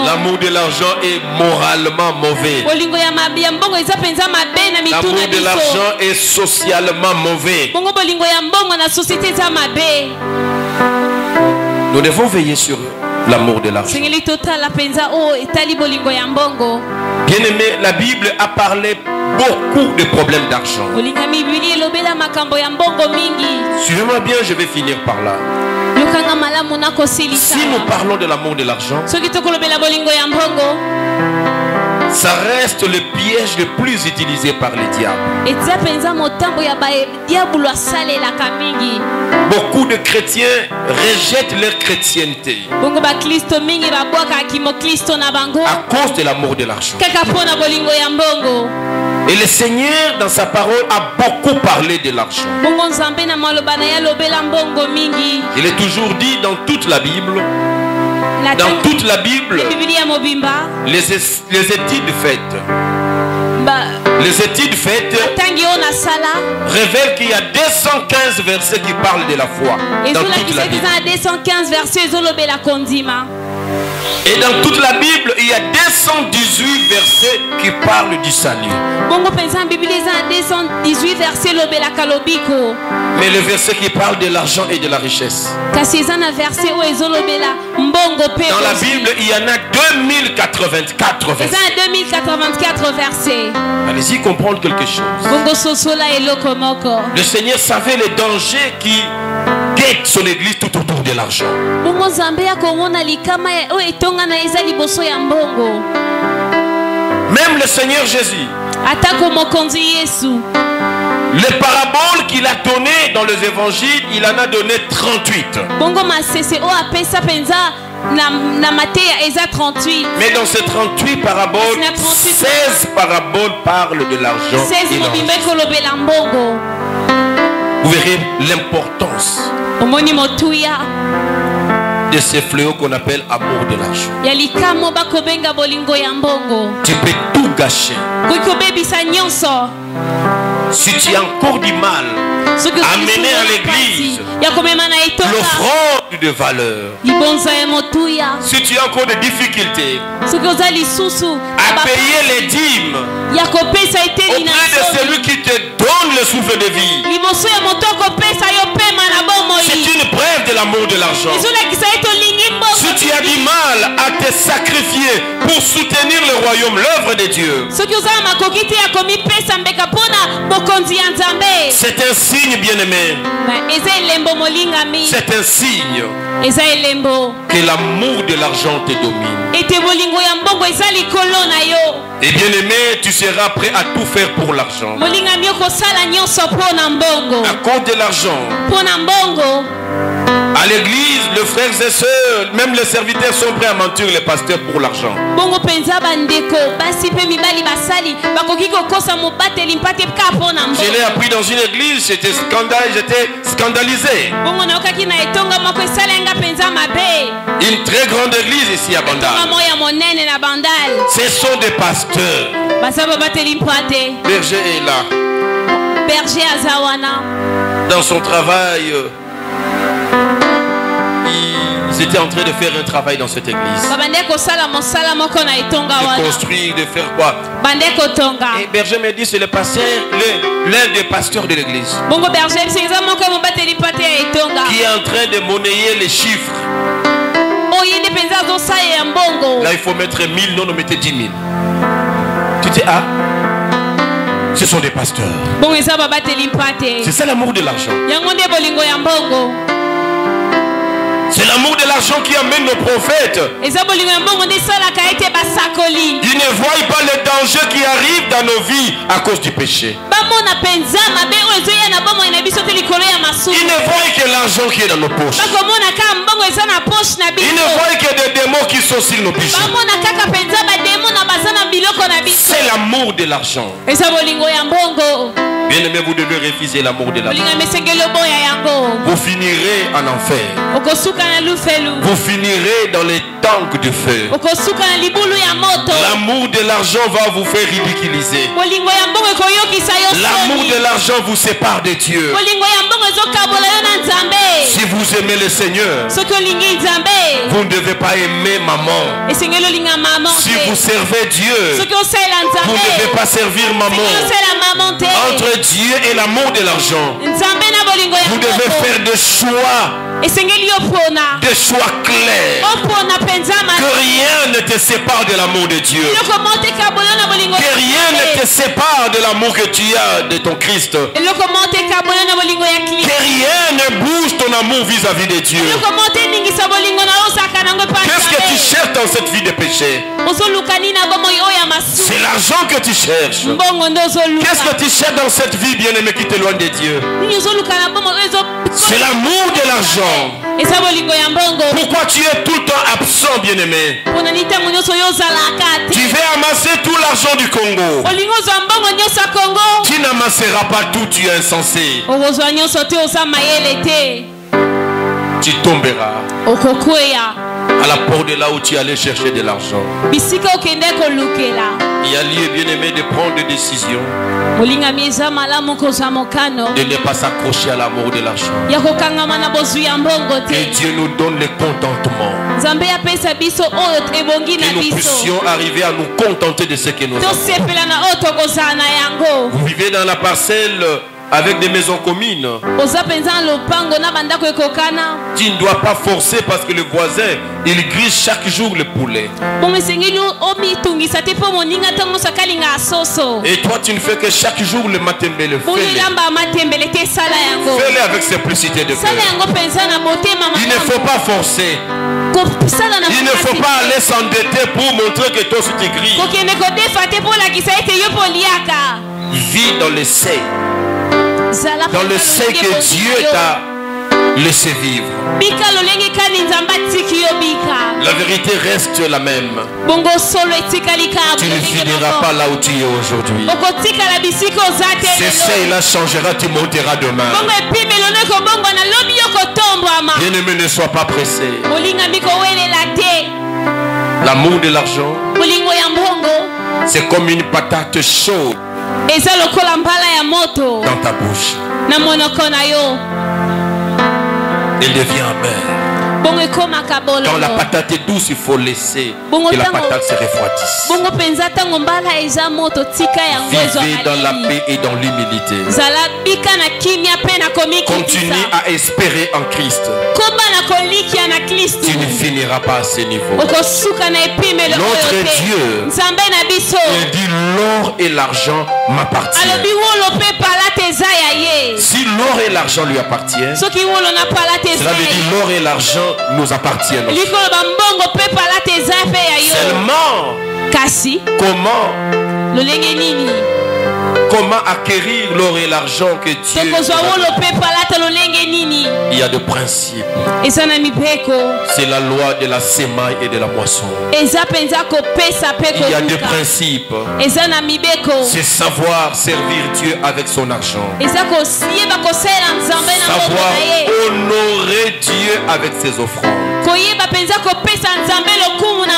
L'amour de l'argent est moralement mauvais. L'amour de l'argent est socialement mauvais. Nous devons veiller sur l'amour de l'argent. Bien-aimé, la Bible a parlé beaucoup de problèmes d'argent. Suivez-moi bien, je vais finir par là. Si nous parlons de l'amour de l'argent, ça reste le piège le plus utilisé par les diables. Beaucoup de chrétiens rejettent leur chrétienté à cause de l'amour de l'argent. Et le Seigneur, dans sa parole, a beaucoup parlé de l'argent. Il est toujours dit dans toute la Bible, les études faites révèlent qu'il y a 215 versets qui parlent de la foi. Dans toute la Bible. Et dans toute la Bible, il y a 218 versets qui parlent du salut. Mais le verset qui parle de l'argent et de la richesse. Dans la Bible, il y en a 2084 versets. Allez-y comprendre quelque chose. Le Seigneur savait les dangers qui guettent son église tout autour de l'argent. Même le Seigneur Jésus, les paraboles qu'il a données dans les évangiles, il en a donné 38. Mais dans ces 38 paraboles, 16 paraboles parlent de l'argent. Vous verrez l'importance de ces fléaux qu'on appelle amour de l'argent. Tu peux tout gâcher. Si tu as encore du mal à mener à l'église l'offrande de valeur, si tu as encore des difficultés à payer les dîmes auprès de celui qui te donne le souffle de vie, c'est une preuve de l'amour de l'argent. Si tu as du mal à te sacrifier pour soutenir le royaume, l'œuvre de Dieu, c'est un signe, bien-aimé. C'est un signe que l'amour de l'argent te domine. Et bien-aimé, tu seras prêt à tout faire pour l'argent. À cause de l'argent. À l'église, les frères et sœurs, même les serviteurs sont prêts à mentir les pasteurs pour l'argent. Je l'ai appris dans une église, j'étais scandalisé. Une très grande église ici à Bandal. Ce sont des pasteurs. Berger est là. Dans son travail, ils étaient en train de faire un travail dans cette église. De construire, de faire quoi? Et Berger me dit, c'est le pasteur, l'un des pasteurs de l'église, qui est en train de monnayer les chiffres. Là, il faut mettre 1000, non, on mettait 10 000. Tu dis, ah, ce sont des pasteurs. C'est ça l'amour de l'argent. C'est l'amour de l'argent qui amène nos prophètes. Ils ne voient pas les dangers qui arrivent dans nos vies à cause du péché. Ils ne voient que l'argent qui est dans nos poches. Ils ne voient que des démons qui sont sur nos bijoux. C'est l'amour de l'argent. Bien aimé, vous devez refuser l'amour de l'argent. Vous finirez en enfer. Vous finirez dans les tanks de feu. L'amour de l'argent va vous faire ridiculiser. L'amour de l'argent vous sépare de Dieu. Si vous aimez le Seigneur, vous ne devez pas aimer maman. Si vous servez Dieu, vous ne devez pas servir maman. Entre Dieu et l'amour de l'argent, vous devez faire des choix. Des choix clairs. Que rien ne te sépare de l'amour de Dieu. Que rien ne te sépare de l'amour que tu as de ton Christ. Que rien ne bouge ton amour vis-à-vis de Dieu. Qu'est-ce que tu cherches dans cette vie de péché? C'est l'argent que tu cherches. Qu'est-ce que tu cherches dans cette vie, bien-aimé, qui t'éloigne de Dieu? C'est l'amour de l'argent. Pourquoi tu es tout le temps absent, bien-aimé? Tu veux amasser tout l'argent du Congo. Tu n'amasseras pas tout, tu es insensé. Tu tomberas à la porte de là où tu allais chercher de l'argent. Il y a lieu, bien-aimé, de prendre des décisions, de ne pas s'accrocher à l'amour de l'argent. Que Dieu nous donne le contentement, que nous puissions arriver à nous contenter de ce que nous avons. Vous vivez dans la parcelle avec des maisons communes. Tu ne dois pas forcer parce que le voisin, il grille chaque jour le poulet. Et toi, tu ne fais que chaque jour le matembele. Fais-le avec simplicité de cœur. Il ne faut pas forcer. Il ne faut pas aller s'endetter pour montrer que toi aussi tu grilles. Vis dans le sein. Dans le sein que Dieu t'a laissé vivre. La vérité reste la même. Tu ne finiras pas là où tu es aujourd'hui. Ce seuil-là changera, tu monteras demain. Bien-aimé, ne sois pas pressé. L'amour de l'argent, c'est comme une patate chaude dans ta bouche. Elle devient amère. Quand la patate est douce, il faut laisser que la patate se refroidisse. Vivez dans la paix et dans l'humilité. Continuez à espérer en Christ. Tu ne finiras pas à ce niveau. Notre Dieu, il dit l'or et l'argent m'appartiennent. Si l'or et l'argent lui appartiennent, cela veut dire l'or et l'argent nous appartiennent. Seulement, comment acquérir l'or et l'argent que Dieu nous a donné? Il y a des principes. C'est la loi de la semaille et de la moisson. Il y a des principes. C'est savoir servir Dieu avec son argent. Savoir honorer Dieu avec ses offrandes.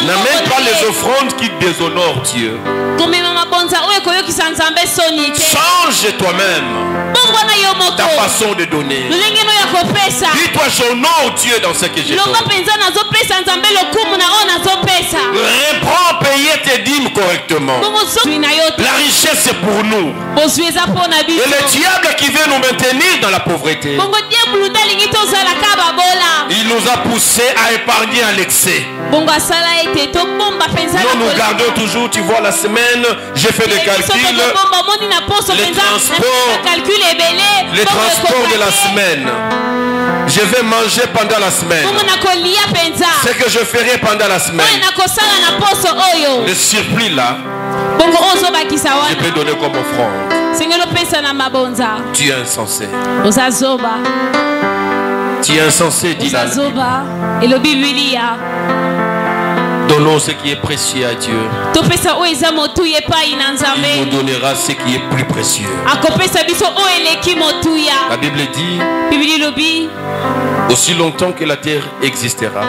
N'amène pas les offrandes qui déshonorent Dieu. Change toi-même ta façon de donner. Dis-toi, j'honore Dieu dans ce que j'ai donné. Reprends, payer tes dîmes correctement. La richesse c'est pour nous. Et le diable qui veut nous maintenir dans la pauvreté, il nous a poussé à épargner à l'excès. Nous gardons toujours, tu vois, la semaine, j'ai fait des calculs, les transports de la semaine. Je vais manger pendant la semaine. Ce que je ferai pendant la semaine. Le surplus là, je peux donner comme offrande. Tu es insensé. Tu es insensé, dit la Bible. Donnons ce qui est précieux à Dieu. Il nous donnera ce qui est plus précieux. La Bible dit, aussi longtemps que la terre existera,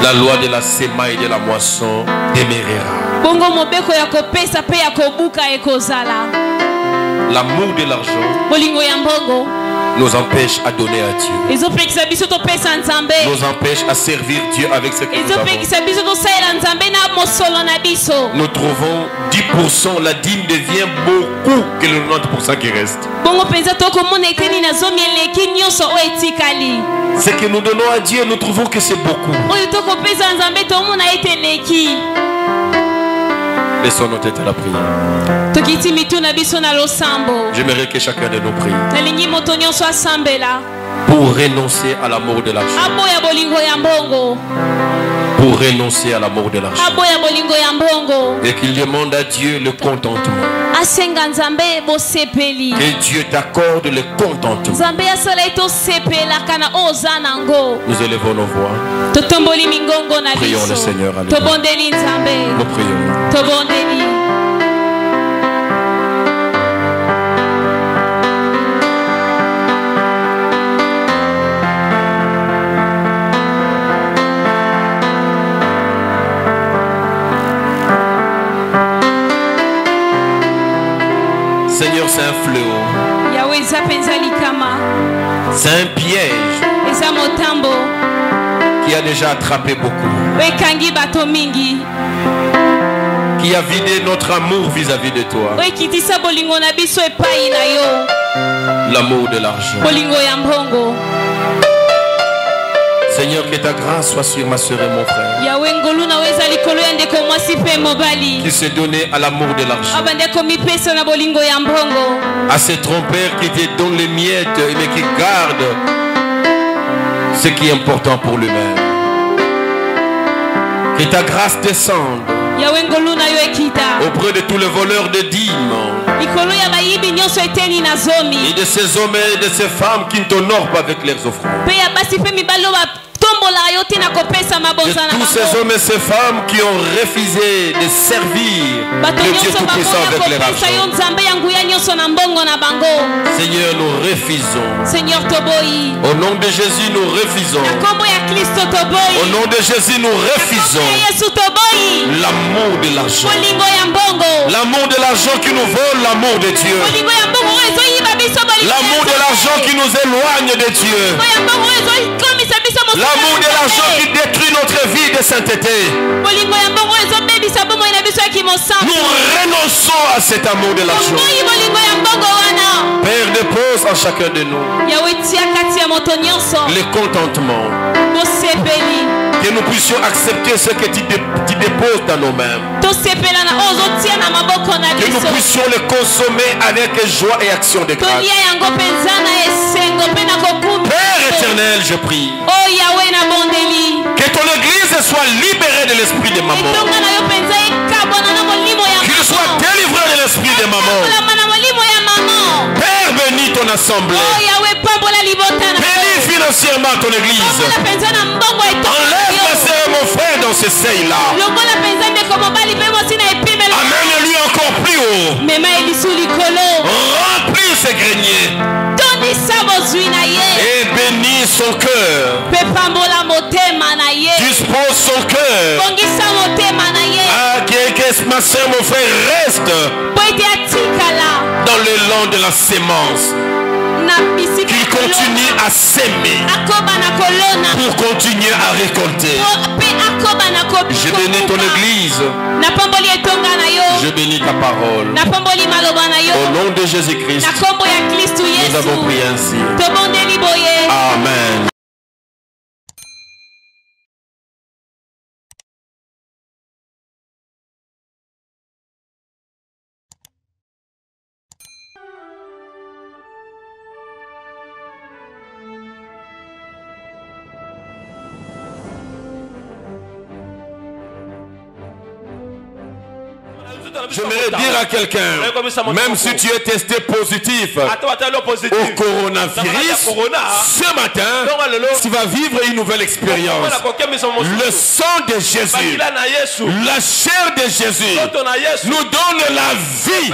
la loi de la semaille et de la moisson demeurera. L'amour de l'argent nous empêche à donner à Dieu. Nous empêche à servir Dieu avec ce que nous avons. Nous trouvons 10%, la dîme devient beaucoup que le 90% qui reste. Ce que nous donnons à Dieu, nous trouvons que c'est beaucoup. Laissons nos têtes à la prière. J'aimerais que chacun de nous prie. pour renoncer à l'amour de l'argent. Pour renoncer à l'amour de l'argent. Et qu'il demande à Dieu le contentement. Que Dieu t'accorde le contentement. Nous élevons nos voix. Prions le Seigneur. Nous prions. Seigneur, c'est un fléau. C'est un piège qui a déjà attrapé beaucoup. Qui a vidé notre amour vis-à-vis de toi. L'amour de l'argent. Seigneur, que ta grâce soit sur ma soeur et mon frère. Qui se donnait à l'amour de l'argent. À ces trompeurs qui te donnent les miettes mais qui gardent ce qui est important pour lui-même. Que ta grâce descende auprès de tous les voleurs de dîmes et de ces hommes et de ces femmes qui ne t'honorent pas avec leurs offrandes. De tous ces hommes et ces femmes qui ont refusé de servir le Dieu Tout-Puissant avec leur argent. Seigneur, nous refusons. Au nom de Jésus, nous refusons. Au nom de Jésus, nous refusons l'amour de l'argent. L'amour de l'argent qui nous vole l'amour de Dieu. L'amour de l'argent qui nous éloigne de Dieu. L'amour de l'argent qui détruit notre vie de sainteté. Nous renonçons à cet amour de l'argent. Père, dépose en chacun de nous le contentement. Que nous puissions accepter ce que tu déposes dans nos mains. Que nous puissions le consommer avec joie et action de grâce. Père éternel, je prie. Que ton église soit libérée de l'esprit de maman. Qu'il soit délivré de l'esprit de maman. Père, bénis ton assemblée. Bénis financièrement ton église. Enlève ma soeur et mon frère dans ce seuil-là. Amène-lui encore plus haut. Remplis ses greniers. Et bénis son cœur. Dispose son cœur. Que ma soeur, mon frère reste dans l'élan de la sémence. Qu'il continue à s'aimer pour continuer à récolter. Je bénis ton église. Je bénis ta parole. Au nom de Jésus-Christ, nous avons prié ainsi. Amen. J'aimerais dire à quelqu'un, même si tu es testé positif au coronavirus, ce matin, tu vas vivre une nouvelle expérience. Le sang de Jésus, la chair de Jésus nous donne la vie.